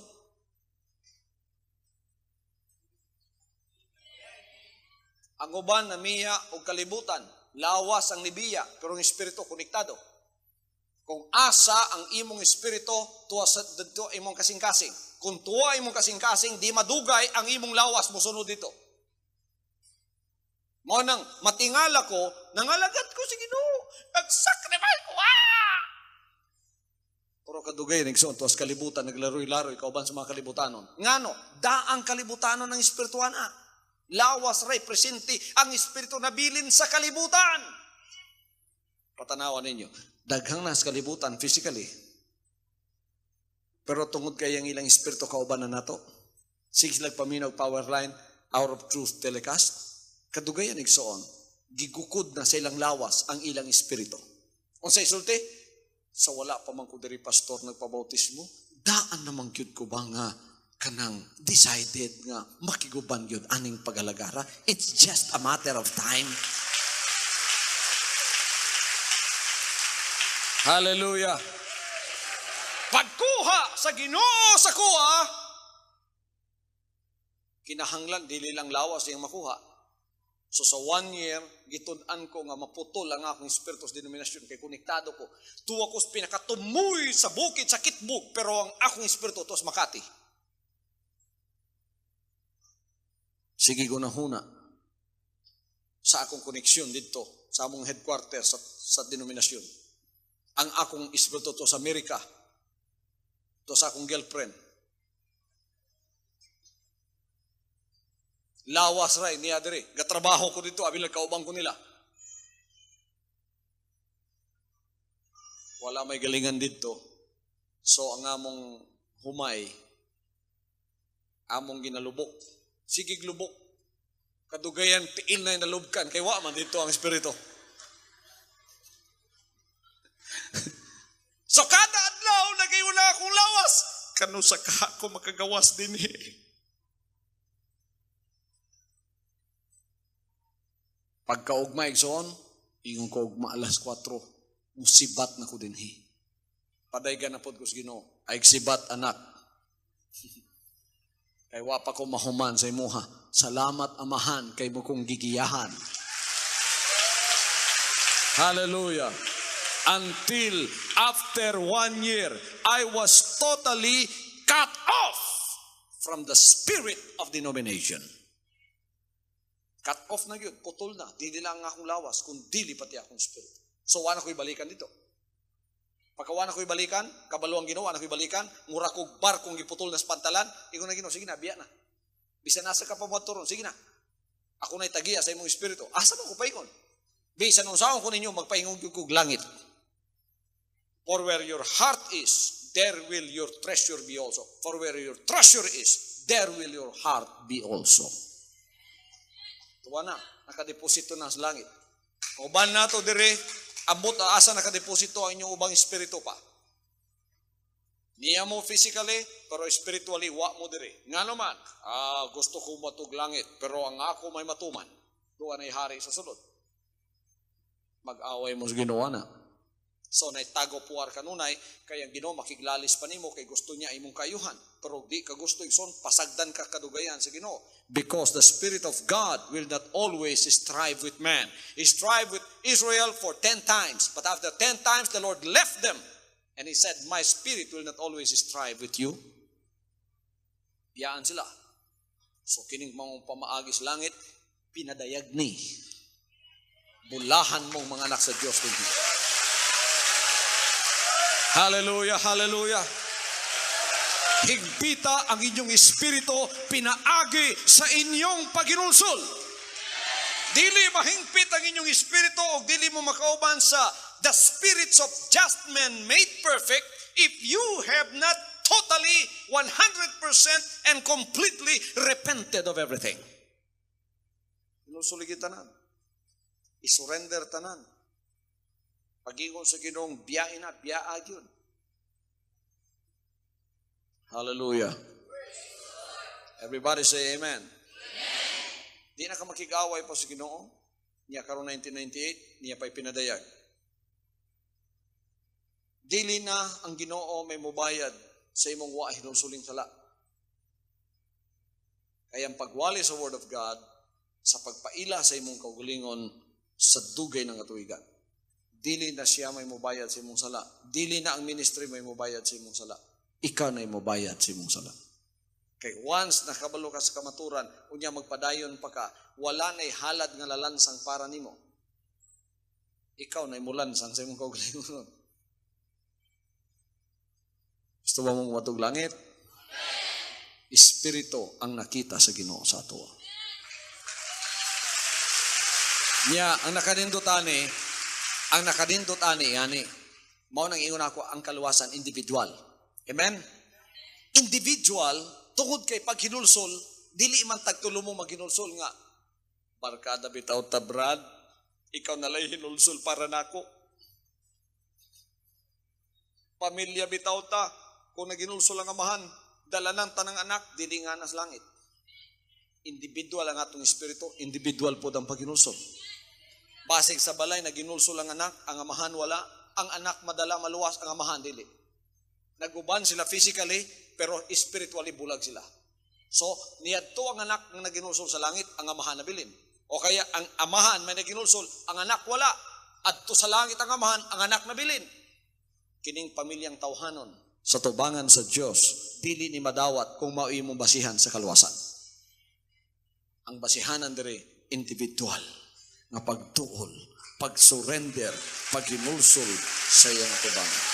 Speaker 9: Ang uban na miya o kalibutan, lawas ang nibiya, pero ang espiritu konektado. Kung asa ang imong espiritu, tuwa sa dito imong kasing-kasing. Kung tuwa imong kasing-kasing, di madugay ang imong lawas mo sunod dito. Mo nang matingala ko, nangalagad ko si Ginoo, nag-sacrifice ko, Pero kadugay, nagsuon, tuwas kalibutan, naglaroy-laroy, kauban sa mga kalibutanon. Ngano, daang kalibutanon ng espirituan Lawas represente ang espiritu na bilin sa kalibutan. Patanawan ninyo, daghang nas kalibutan physically. Pero tungod kay ang ilang espiritu kauban na nato. Sige paminaw power line, Hour of Truth telecast. Kadugayan igsoon, gigukod na sa ilang lawas ang ilang espiritu. Unsay isulti? Sa wala pa man ko diri pastor nagpabautismo, daan namang gyud ko ba nga kanang decided nga makiguban yun aning pagalagara. It's just a matter of time. Hallelujah. Pagkuha sa Ginoo sa kuha, kinahanglan dili lang lawas yung makuha. So sa 1 year, gitun-an ko nga maputol ang akong espiritu sa denominasyon kay konektado ko. Tuwa ko pinakatumoy sa bukid sa Kitbuk, pero ang akong espiritu tos Makati. Sige ko na huna sa akong koneksyon dito, sa among headquarters sa denominasyon. Ang akong espiritu to sa Amerika, to sa akong girlfriend. Lawas ray niya diri, gatrabaho ko dito, abilang kaubang ko nila. Wala may galingan dito. So ang among humay, among ginalubok. Sige glubok. Kadugayan, tiil na yung nalubkan. Kaya wa man dito ang espiritu. So kada adlaw, nagayon na akong lawas. Kano sa kaha ko makagawas din Pagkaugma igsoon, ingon ko ugma alas 4, musibat na ko din Padaygan na pod ko sa Ginoo. Ay sibat anak. Kay wa pa ko mahuman sa imuha. Salamat amahan kay mo kong gigiyahan. Hallelujah. Until after 1 year, I was totally cut off from the spirit of denomination. Cut off na yun, putol na. Dili lang akong lawas, kung dili pati akong spirit. So, wala ko'y balikan dito. Pagkawa na ko'y balikan, kabalo ang ginawa na ko'y balikan, mura kong bar kong iputol na sa pantalan, ikaw na ginawa, sige na, biya na. Bisa nasa ka pa mo turon, sige na. Ako na'y tagiya sa imong espiritu. Asa mo ko paingon? Bisa nung saon ko ninyo, magpaingon kong langit. For where your heart is, there will your treasure be also. For where your treasure is, there will your heart be also. Tuwa na, nakadeposito na sa langit. Uban na to dire, abot asa nakadeposito ang inyong ubang espiritu pa. Niya mo physically, pero spiritually, wa mo dire. Nga naman, gusto ko matug langit, pero ang ako may matuman. Doon ay hari sa sulod. Mag-away mo sa ginawa na. So, naitago puwar kanunay, kaya ang Ginoo makiglalis pa nimo kay gusto niya imong kayuhan. Pero di ka gusto ison, pasagdan ka kadugayan sa Ginoo. Because the Spirit of God will not always strive with man. He strived with Israel for 10 times. But after 10 times, the Lord left them. And He said, my Spirit will not always strive with you. Biyaan sila. So, kining mga pamaagis langit, pinadayag ni. Bulahan mong mga anak sa Diyos din. Hallelujah, hallelujah. Higpita ang inyong espiritu, pinaagi sa inyong paginulsol. Dili mahingpit ang inyong espiritu o dili mo makauban sa the spirits of just men made perfect if you have not totally 100% and completely repented of everything. Inusuligid tanan. Isurrender tanan. Pagingon sa Ginoong biyain na, biyaag yun. Hallelujah. Everybody say amen. Di na ka makig-away pa sa Ginoo. Niya karon 1998, niya pa'y pinadayag. Dili na ang Ginoo may mubayad sa imong wa hinulsuling sala. Kaya ang pagwali sa Word of God, sa pagpaila sa imong kaugalingon sa dugay ng katuigan. Dili na siya may mubayad sa imong sala. Dili na ang ministry may mubayad sa imong sala. Ikaw na mubayad sa imong sala. Kay once nakabalo ka sa kamaturan, unya magpadayon pa ka, wala na'y halad nga lalansang para nimo. Ikaw na'y mulansang sa imong kaugalingon. Gusto ba mong matug langit? Espiritu ang nakita sa Ginoo sa ato. Niya, ang nakadindot ani, yani, mao nang ingon ako ang kaluwasan individual. Amen? Individual, tungod kay paghinulsol, dili man tagtulo mo maghinulsol nga. Barkada bitaw ta Brad, ikaw nalay hinulsol para nako. Pamilya bitaw ta, kung naginulsol ang amahan, dala ng tanang anak, dili nga nas langit. Individual ang atong espiritu, individual po ang paghinulsol. Basig sa balay, naginulsol ang anak, ang amahan wala, ang anak madala maluwas, ang amahan dili. Naguban sila physically, pero spiritually bulag sila. So, niyadto ang anak ng naginulsol sa langit, ang amahan nabilin. O kaya, ang amahan may naginulsol, ang anak wala. Adto sa langit ang amahan, ang anak nabilin. Kining pamilyang tawhanon, sa tubangan sa Diyos, dili ni madawat kung maui mong basihan sa kaluwasan. Ang basihanan dire, individual. Nga pagtuol, pag-surrender, pag-hinulsol sa iyang tubangan.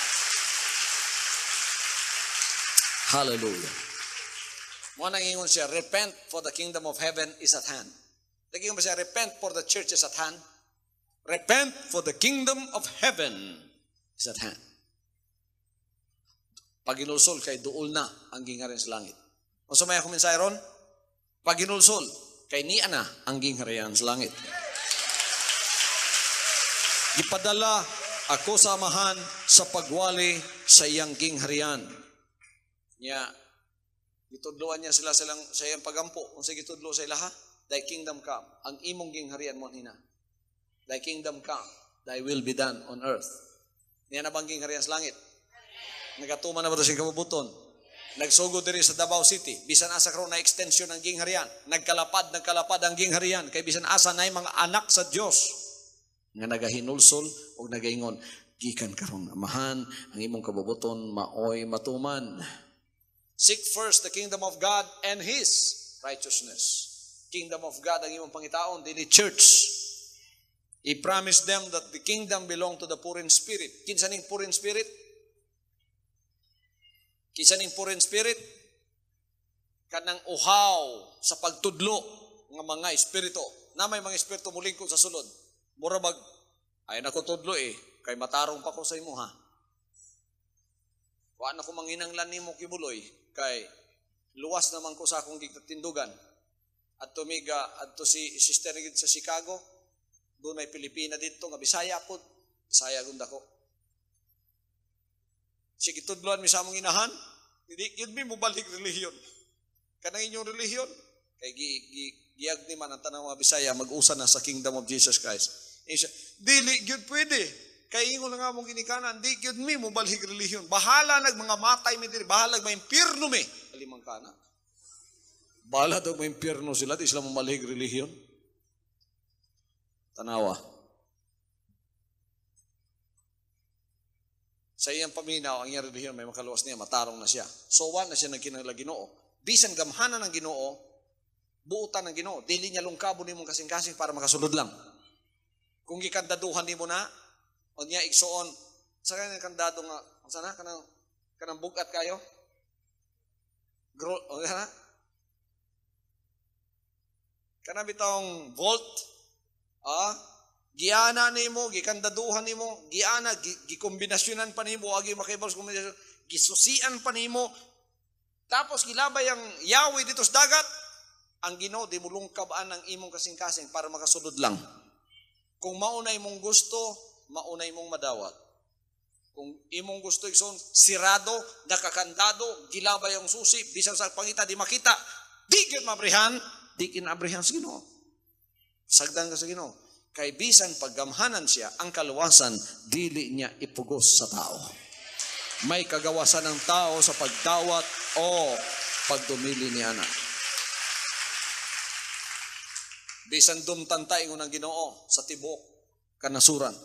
Speaker 9: Hallelujah. Mo nang ingon siya, repent for the kingdom of heaven is at hand. Nag-ingon ba siya, repent for the church is at hand? Repent for the kingdom of heaven is at hand. Pag-hinulsol kay duol na ang gingharian sa langit. O sa may akong mensahe ron, pag-hinulsol kay niya na ang gingharian sa langit. Ipadala ako sa amahan sa pagwali sa iyang gingharian. Niya, gitudloan niya sila sa iyang pagampo. Kung sa gitudlo sa ilaha, thy kingdom come. Ang imong gingharian mo hina. Thy kingdom come, thy will be done on earth. Niya na bang gingharian sa langit? Nagatuman na ba ito siyang kabubuton? Nagsugod diri sa Davao City, bisan asa karon na extension ng gingharian, nagkalapad ang gingharian, kay bisan asa na mga anak sa Dios nga nagahinulsol o nagaingon, gikan karon amahan, ang imong kabubuton maoy matuman. Seek first the kingdom of God and His righteousness. Kingdom of God ang imong pangitaon, dili church. He promised them that the kingdom belong to the poor in spirit. Kinsa ning poor in spirit? Kinsa ning poor in spirit? Kanang uhaw sa pagtudlo ng mga espiritu. Na may mga espiritu mulingkod sa sulod. Mura mag, ay nako tudlo kay matarong pa ko sa imo ha. Wa na ko manginanglan nimo kibuloy, kay luwas naman ko sa akong gitindugan. At tumiga, adto si sister gid sa Chicago, doon ay Pilipina dito, nga Bisaya po, Bisaya gunda ko. Sige, tudloan mi sa among inahan, hindi yun mi mubalik relihiyon. Kanang inyong relihiyon, kay giagni man ang tanang mga Bisaya, mag-usa na sa kingdom of Jesus Christ. Dili, yun pwede. Kay ingon nga mong ginikanan, di yun mi mubalik relihiyon. Bahala nag mga matay mi diri, bahala nag maimpirno mi. Alimang kana. Bahala daw may impyerno sila, di sila mamalig relihiyon. Tanawa. Sa iyang paminaw, ang iyang relihiyon, may makaluwas niya, matarong na siya. Sowan na siya ng kinangla Ginoo. Bisan gamhanan ng Ginoo, buutan ng Ginoo, dili niya lungkabo ni mong kasing-kasing para makasulod lang. Kung gikandaduhan ni mo na, o niya igsoon, sa kanyang kandado nga, sana, kanang bugat kayo? O sana? Kana bitong volt, giana nimo, gikandaduhan nimo, giana, gikombinasyonan pa nimo, agi makibals kombinasyon, gisusian pa nimo, tapos gilabay ang Yahweh dito sa dagat, ang Ginoo di mulungkabaan ang imong kasing-kasing para makasulod lang. Kung maunay mong gusto, maunay mong madawat. Kung imong gusto igsoon, sirado, nakakandado, gilabay ang susi, bisan sa pangita di makita, di gyud mabrihan, di kinabrihan sa Ginoo. Sagdan ka sa Ginoo. Kay bisan paggamhanan siya, ang kaluwasan, dili niya ipugos sa tao. May kagawasan ng tao sa pagdawat o pagdumili ni anak. Bisan dumtanta ingon ang Ginoo sa tibok, kanasuran.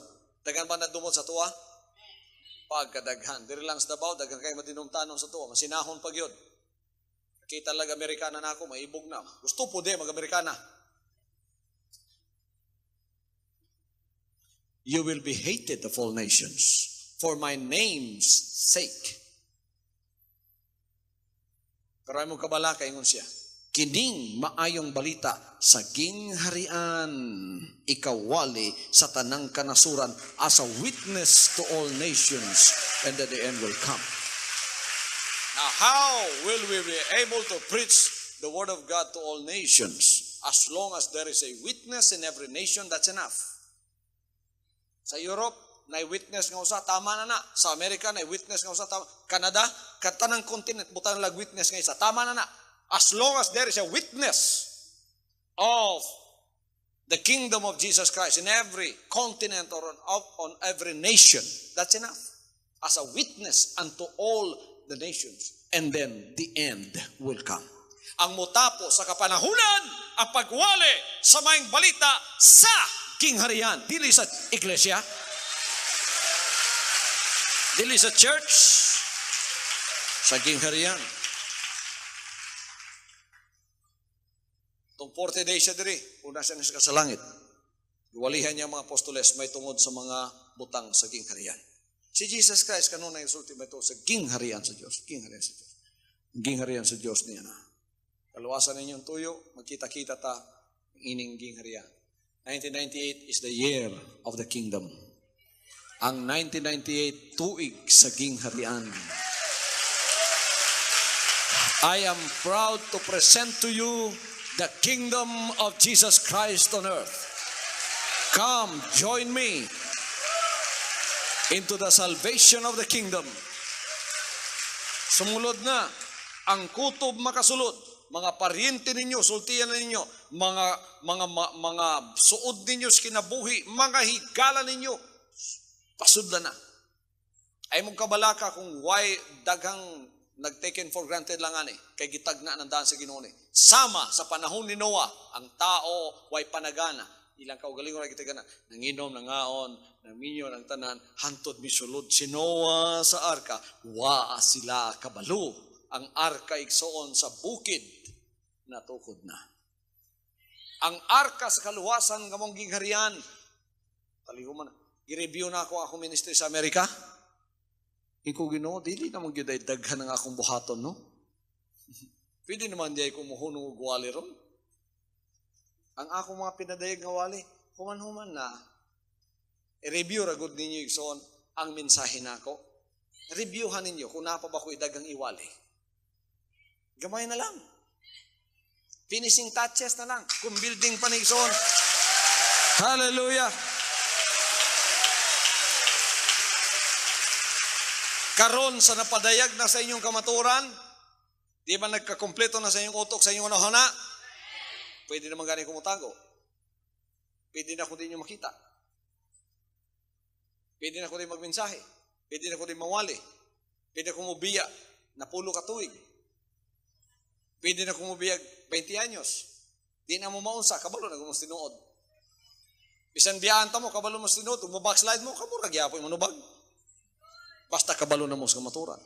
Speaker 9: Dagan ba na dumot sa tuwa? Pagkadaghan. Diri lang sa Davao, dagan kayo madinumtanon sa tuwa. Masinahon pag yun. Kita lang Amerikana na ako, maibog na. Gusto po di mag-Amerikana. You will be hated of all nations for my name's sake. Pero ay mong kabalaka, ingon siya, kining maayong balita sa gingharian ikawali sa tanang kanasuran as a witness to all nations, and that the end will come. Now, how will we be able to preach the word of God to all nations? As long as there is a witness in every nation, that's enough. Sa Europe, na-witness nga usa, tama na na. Sa Amerika, na-witness nga usa, tama. Canada, katanang continent, butan lang witness nga isa, tama na na. As long as there is a witness of the kingdom of Jesus Christ in every continent or on every nation, that's enough. As a witness unto all the nations, and then the end will come. Ang mutapo sa kapanahunan, ang pagwali sa maayong balita sa kingharian, dili sa iglesia, dili sa church, sa kingharian. Itong 40 days siya diri, una siya sa langit. Iwalihan niya mga apostoles, may tungod sa mga butang sa kingharian. Si Jesus Christ, kanunay yung sulti ito sa gingharian sa Diyos. Gingharian sa Diyos. Gingharian sa Diyos niya na. Kaluwasan ninyong tuyo, magkita-kita ta ang ining gingharian. 1998 is the year of the kingdom. Ang 1998, tuig sa gingharian. I am proud to present to you the kingdom of Jesus Christ on earth. Come, join me into the salvation of the kingdom. Sumulod na ang kutob makasulod, mga paryente ninyo, sultiyan ninyo, mga suod ninyo sa kinabuhi, mga higala ninyo, pasudlan na. Ay mong kabalaka kung why daghang nag-taken for granted lang ani, kay gitagna ng daan sa Ginoo ni. Sama sa panahon ni Noah, ang tao way panagana. Ilang kaugalingon ra gitagana, nanginom, nangaon, naminyo ng tanan, hantod misulod si Noah sa arka, wa sila kabalo. Ang arka igsoon sa bukid, natukod na. Ang arka sa kaluwasan nga mong gingharian, talihuman, i-review na ako ministry sa Amerika. Ikaw Ginoo, dili naman gyud ay daghan ang akong buhaton, no? Pwede naman di ay kumuhunong og wali ron. Ang akong mga pinadayag nga wali, human-human na. I-review ra gud ninyo igsoon ang mensahe nako. Reviewhan ninyo kung napa ba ko idagang iwali. Gamay na lang. Finishing touches na lang. Kung building pa ni igsoon. Hallelujah. Karon sa napadayag na sa inyong kamaturan, di ba nagkakompleto na sa inyong utok, sa inyong anahana? Pwede naman gani kumutago. Pwede na ko din nyo makita. Pwede na ko din magmensahe. Pwede na ko din mawali. Pwede na ko mubiya na 10 ka tuig. Pwede na ko mubiyag 20 anyos. Di na mo maunsa, kabalo na gumos tinuod. Bisan biyaan ta mo, kabalo mo tinuod. Kung backslide mo, kamurag yapoy manubag. Basta kabalo na mo sa kamaturan.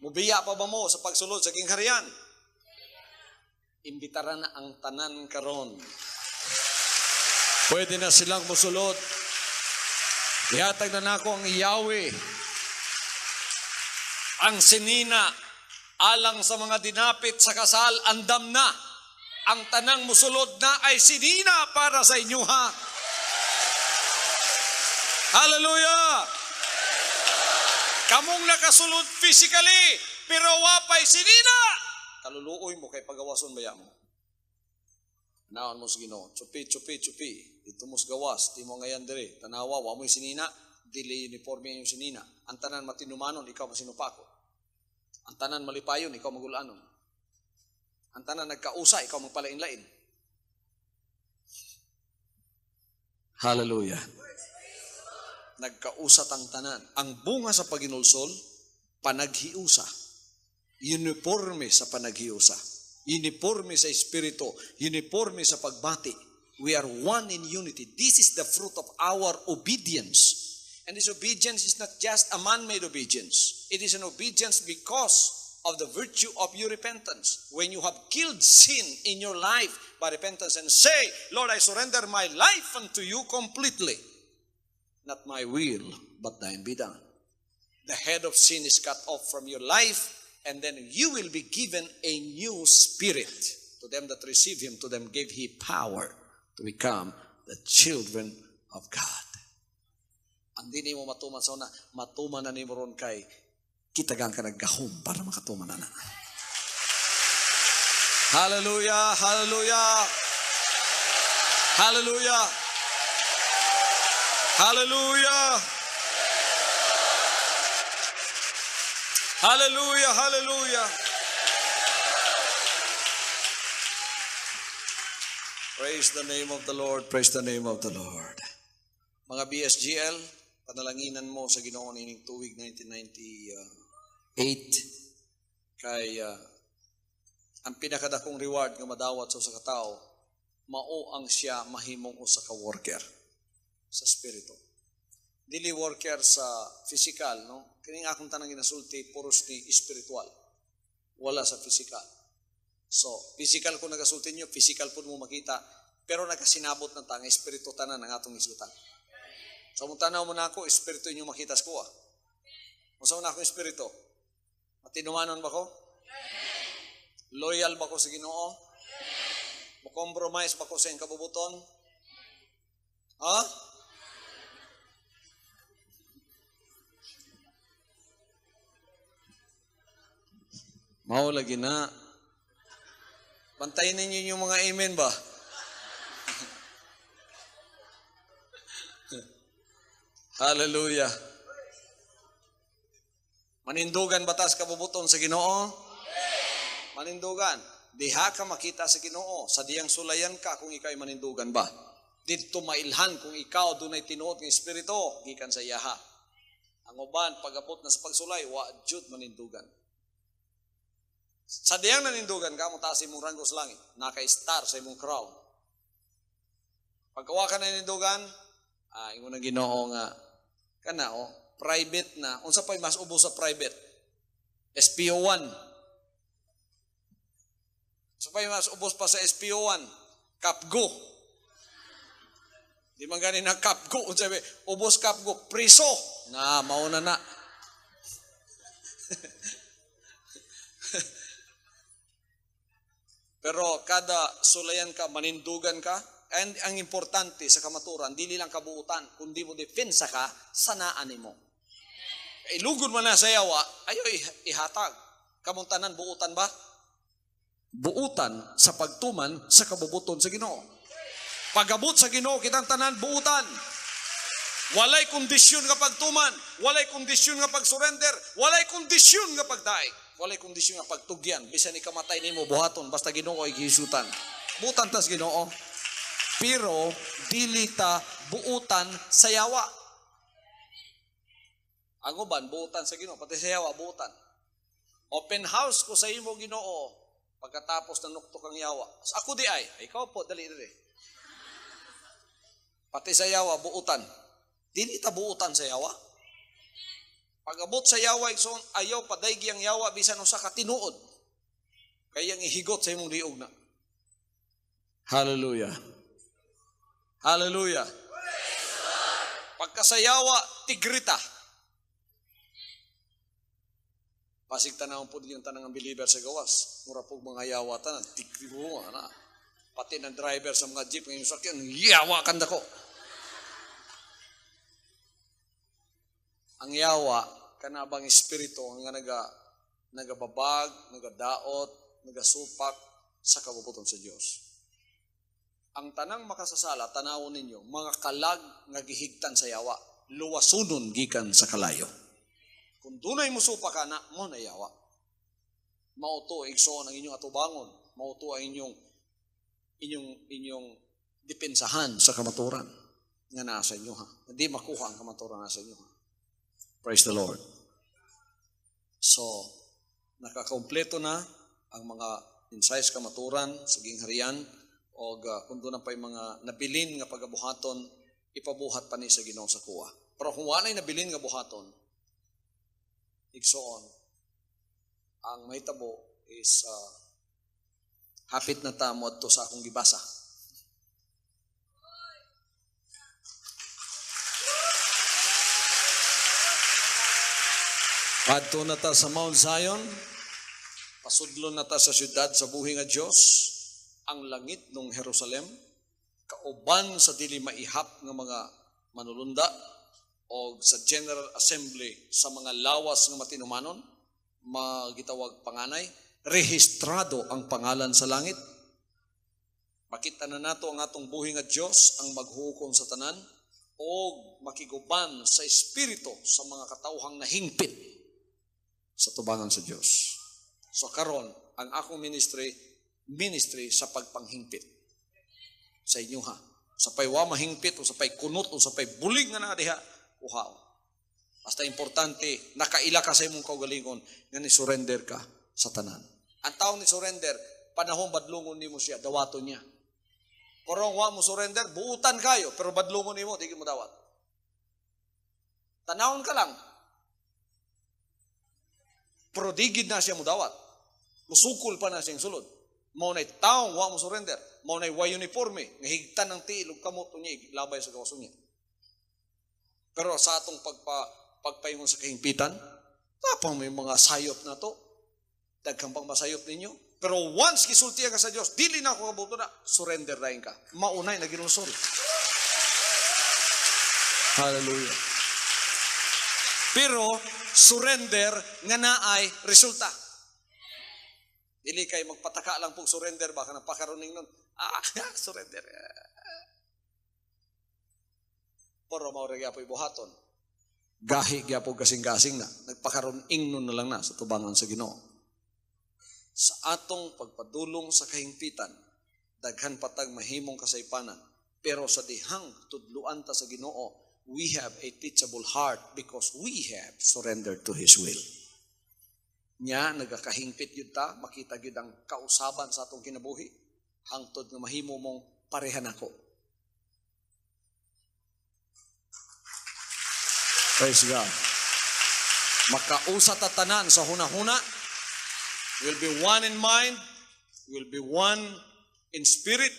Speaker 9: Mubiya pa ba mo sa pagsulod sa gingharian? Imbitara na ang tanan karon. Pwede na silang musulod. Ihatag na nako ang Yahweh. Ang sinina alang sa mga dinapit sa kasal, andam na. Ang tanang musulod na ay sinina para sa inyo, ha? Hallelujah! Kamong nakasulod physically, pero wapay sinina. Kaluluoy mo kay pagawason baya mo. Naon mo sa Ginoo, chupi. Dito mo sa gawas, di mo ngayon dire. Tanawa, wa mo yung sinina, dili uniforme yung sinina. Ang tanan matinumanon, ikaw masinupako. Ang tanan malipayon, ikaw magulanon. Ang tanan nagkausa, ikaw magpalain-lain. Hallelujah. Nagkausat ang tanan. Ang bunga sa paginulsol, panaghiusa. Uniforme sa panaghiusa. Uniforme sa espiritu. Uniforme sa pagbati. We are one in unity. This is the fruit of our obedience. And this obedience is not just a man-made obedience. It is an obedience because of the virtue of your repentance. When you have killed sin in your life by repentance and say, Lord, I surrender my life unto you completely. Not my will, but thine be done. The head of sin is cut off from your life, and then you will be given a new spirit. To them that receive him, to them gave he power to become the children of God. Ang di mo matuman sa una, matuman na ni mo ron kay kitagang ka naggahom para makatuman na. Hallelujah, hallelujah, hallelujah, hallelujah, hallelujah, hallelujah. Praise the name of the Lord, praise the name of the Lord. Mga BSGL, panalanginan mo sa Ginoo nining tuig 1998 kay ang pinakadakong reward nga madawat sa usa ka tawo mao ang siya mahimong usa ka worker sa spirito. Dili worker sa physical, no? Kining akong tanang ginasulti puros ni spiritual. Wala sa physical. So, physical ko nagasulti niyo, physical po mo makita, pero nakasinabot na tanga espiritu tanan ang atong isutan. So, mong tanaw mo na ako, espiritu inyo makita sa kuha. Masaw na akong espiritu. Matinumanon ba ko? Loyal ba ko sa Ginoo? Mo-compromise ba ko sa iyong kabubuton? Ha? Mao lagi na. Pantayin ninyo yung mga amen ba? Hallelujah. Manindugan batas kabubuton sa Ginoo? Manindugan. Diha ka makita sa Ginoo. Sa diyang sulayan ka kung ikaw ay manindugan ba? Dito mailhan kung ikaw dunay tinuod ng espiritu gikan sa iyaha. Ang uban pag-abot na sa pagsulay wa jud manindugan. Sa diyang nanindugan ka, mutaas imong ranggo sa langit, naka-star sa imong crown. Pagkawa ka nanindugan, ingon na Ginoo nga, kana private na. Unsa pa'y mas ubos sa private? SPO1. Unsa pa'y mas ubos pa sa SPO1? Kapgo. Di man ganin na kapgo. Unsa pa'y ubos kapgo? Priso. Na, mauna na. Pero kada sulayan ka, manindugan ka, and ang importante sa kamaturan, dili lang kabuutan, kundi mo depensa ka, sanaan mo. Ilugod man na sa yawa, ayo ihatag. Kamong tanan, buutan ba? Buutan sa pagtuman sa kabubuton sa Ginoo. Pagabot sa Ginoo, kitang tanan, buutan. Walay kondisyon nga pagtuman, walay kondisyon nga pagsurrender, walay kondisyon nga pagdaig, walay kondisyon nga pagtugyan. Bisan ikamatay nimo buhaton, basta Ginoo ay gihisutan. Buutan tas Ginoo. Pero dili ta buutan sa yawa. Ang uban buutan sa Ginoo, pati sa yawa buutan. Open house ko sa imo Ginoo pagkatapos ng nukto kang yawa. Ako di ay, ikaw po dali. Pati sa yawa buutan. Dili ta buutan sa yawa. Pag-abot sa yawa, igsoon, ayaw padaygi ang yawa bisan usa ka tinuod. Kaya ang ihigot sa imong liog na. Hallelujah. Hallelujah. Pagka sa yawa, tigrita. Pasig tanawon po yung tanang believer sa gawas. Mura po mga yawa tanan, tigri mo na. Pati ng driver sa mga jeep ngayon sakyan, yawa kanda ko. Ang yawa, kanabang espiritu nga nagababag, nagadaot, nagasupak sa kabubuton sa Dios. Ang tanang makasasala, tanawon ninyo, mga kalag nga gihigtan sa yawa, luwasunon gikan sa kalayo. Kung dunay musupa ka na, mo na yawa. Mauto igsoon ang inyong atubangon, mauto ang inyong depensahan sa kamaturan nga nasa inyo ha. Hindi makuha ang kamaturan nasa inyo ha. Praise the Lord. So, nakakompleto na ang mga insights kamaturan sa gingharian o kung doon na pa yung mga nabilin nga pagabuhaton, ipabuhat pa ni sa Ginoo sa kuha. Pero kung wala nabilin nga buhaton, igsoon, ang mahitabo is hapit na tamod to sa akong gibasa. Padto na ta sa Mount Zion, pasudlo na ta sa syudad sa buhi nga Dios, ang langit ng Jerusalem, kauban sa dili maihap nga mga manulunda o sa General Assembly sa mga lawas nga matinumanon, magitawag panganay, rehistrado ang pangalan sa langit. Makita na nato ang atong buhi nga Dios ang maghukom sa tanan o makiguban sa espiritu sa mga katawhang nahingpit sa tubangan sa Diyos. So karon ang akong ministry sa pagpanghingpit sa inyo ha. Sa paywa mahingpit o sa pay kunot o sa pay bulig nga na diha, uhaon. Basta importante, nakaila ka sa imong kaugalingon nga ni surrender ka sa tanan. Ang tao ni surrender, panahon badlungon nimo siya, dawaton niya. Pero wa mo surrender, buutan kayo, pero badlungon nimo, di mo dawat. Tanawon ka lang. Pero digid na siya mo dawat. Musukol pa na siyang sulod. Maunay taong wa mo surrender. Maunay wa uniforme. Ngahigtan ng tiilog kamot niya, labay sa kawaso niya. Pero sa atong pagpaingon sa kahingpitan, tapang may mga sayop na to. Daghang pang masayop ninyo. Pero once kisultihan ka sa Diyos, dili na ako kabuto na, surrender na ka. Maunay na ginusol. Hallelujah. Pero, surrender nga naay resulta. Dili kay magpataka lang pong surrender, baka napakaruning nun. Surrender. Pero maura gyapoy buhaton. Gahi gyapoy gasing-gasing na. Nagpakaruning nun na lang na sa tubangan sa Ginoo. Sa atong pagpadulong sa kahingpitan, daghan patag mahimong kasaypanan. Pero sa dihang tudluan ta sa Ginoo, we have a teachable heart because we have surrendered to His will. Nya, nagakahingpit yun ta, makita yun ang kausaban sa atong kinabuhi, hangtod nga mahimo mong parehan ako. Praise God. Makausa tatanan sa hunahuna, will be one in mind, will be one in spirit,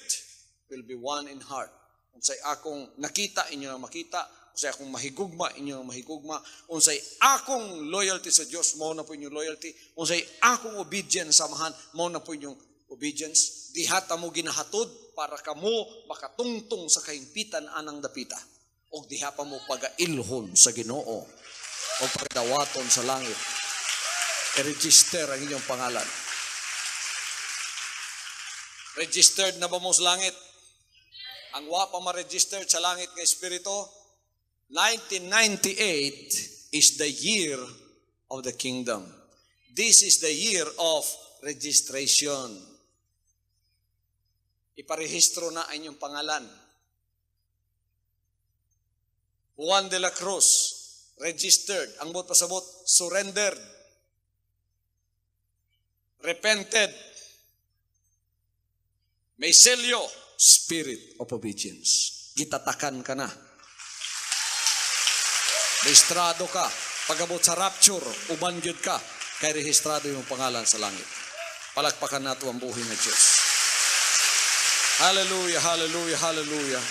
Speaker 9: will be one in heart. Unsay akong nakita, inyo na makita. Unsay akong mahigugma, inyo na mahigugma. Unsay akong loyalty sa Diyos, mao na po inyong loyalty. Unsay akong obedience samahan, mao na po inyong obedience. Diha ta mo ginahatod para kamo makatungtong sa kahimpitan anang dapita. O diha pa mo pagailhon sa Ginoo o pagdawaton sa langit. I-register ang inyong pangalan. Registered na ba mo sa langit? Ang wa pa ma-registered sa langit ng Espiritu, 1998 is the year of the kingdom. This is the year of registration. Iparehistro na ang inyong pangalan. Juan de la Cruz, registered. Ang bot pasabot, surrendered. Repented. May selyo, spirit of obedience. Gitatakan ka na. Rehistrado ka. Pagabot sa rapture, uban yun ka. Kaya rehistrado yung pangalan sa langit. Palakpakan nato ang buhay na Diyos. Hallelujah, hallelujah, hallelujah.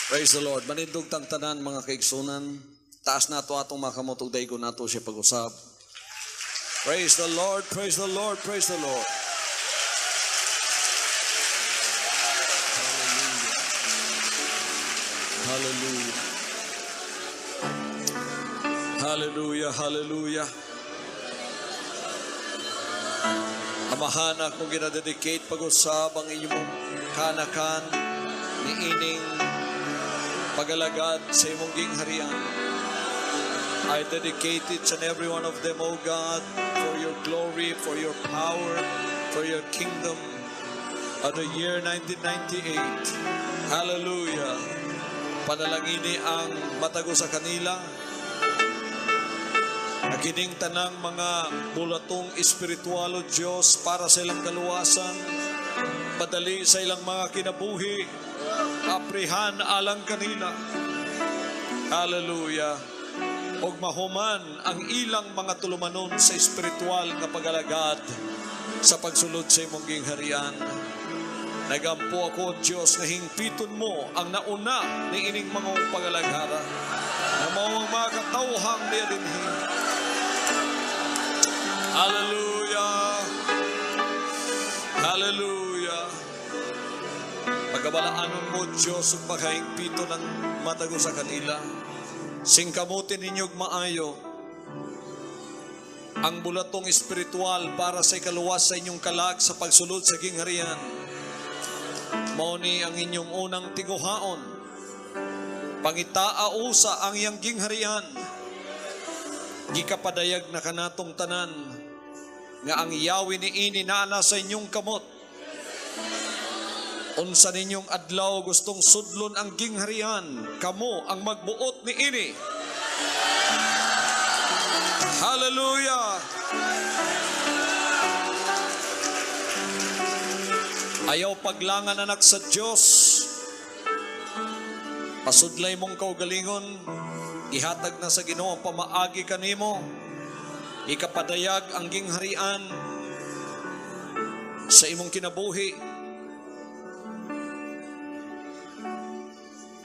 Speaker 9: Praise the Lord. Manindog tang tanan mga kaigsunan. Taas nato atong makamotog daygo nato siya pag-usap. Praise the Lord, praise the Lord, praise the Lord. Hallelujah. Hallelujah, hallelujah. Amahan akong ginadedicate pag-usap ang inyong kanakan ni ining pagalagad sa imong gingharian. I dedicate each and every one of them, O God, for your glory, for your power, for your kingdom. At the year 1998, hallelujah, panalangini ang matago sa kanila, nakining tanang mga bulatong espiritual o Diyos para sa ilang kaluwasan, madali sa ilang mga kinabuhi, aprihan alang kanila. Hallelujah. Og mahuman ang ilang mga tulumanon sa espiritual nga pagalagad sa pagsulod sa imong gingharian. Nagampo ako, Diyos, na hingpiton mo ang nauna ni ining mga pagalagara na mao ang mga katawhang niya dinhi. Hallelujah. Hallelujah. Pagkabalaanon mo, Diyos, ug maghahingpito ng matago sa kanila. Singkamutin ninyog maayo ang bulatong espiritual para sa ikaluwas sa inyong kalag sa pagsulod sa gingharian. Mao ni ang inyong unang tiguhaon. Pangitaausa ang iyang gingharian. Gikapadayag na kanatong tanan nga ang Yahweh ni ini naana sa inyong kamot. Unsa ninyong adlaw gustong sudlon ang gingharian, kamo ang magbuot ni ini. Hallelujah. Ayaw paglangan anak sa Diyos. Pasudlay mong kaugalingon, ihatag na sa Ginoo ang pamaagi kanimo. Ikapadayag ang gingharian sa imong kinabuhi.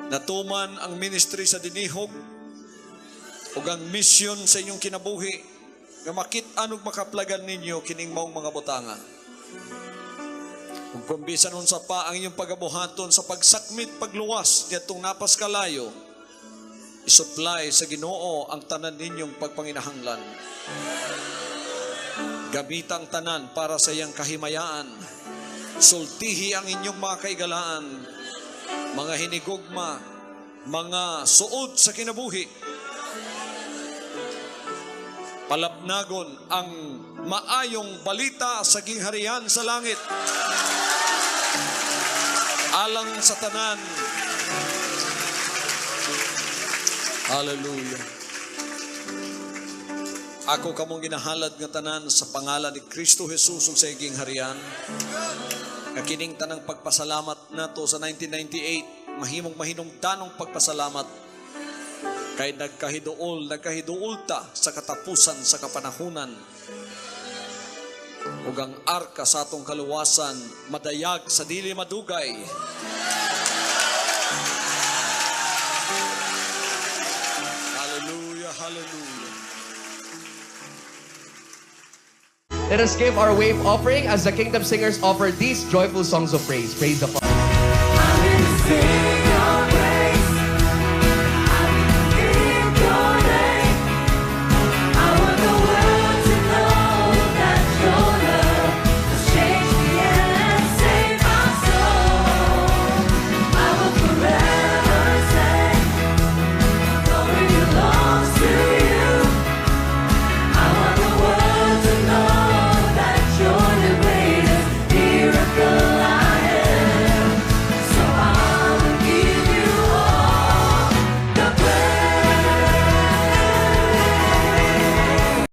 Speaker 9: Natuman ang ministry sa dinihog o ang mission sa inyong kinabuhi nga makit-an ug makaplagan ninyo kining maong mga butanga. Kung kumbisan unsa pa ang inyong pagabuhaton sa pagsakmit pagluwas nitong napas kalayo, isupply sa Ginoo ang tanan ninyong pagpanginahanglan. Gamitang tanan para sa iyang kahimayaan. Sultihi ang inyong mga kaigalaan, mga hinigugma, mga suod sa kinabuhi. Palabnagon ang maayong balita sa gingharian sa langit. Alang sa tanan. Hallelujah. Ako kamong ginahalad nga tanan sa pangalan ni Kristo Jesus ug sa iging harian. Kakining tanang pagpasalamat nato sa 1998, mahimong mahinungdanong pagpasalamat kay nagkahiduol ta sa katapusan sa kapanahunan. Ug ang arka sa atong kaluwasan madayag sa dili madugay. Hallelujah, hallelujah.
Speaker 5: Let us give our wave offering as the Kingdom Singers offer these joyful songs of praise. Praise the Father.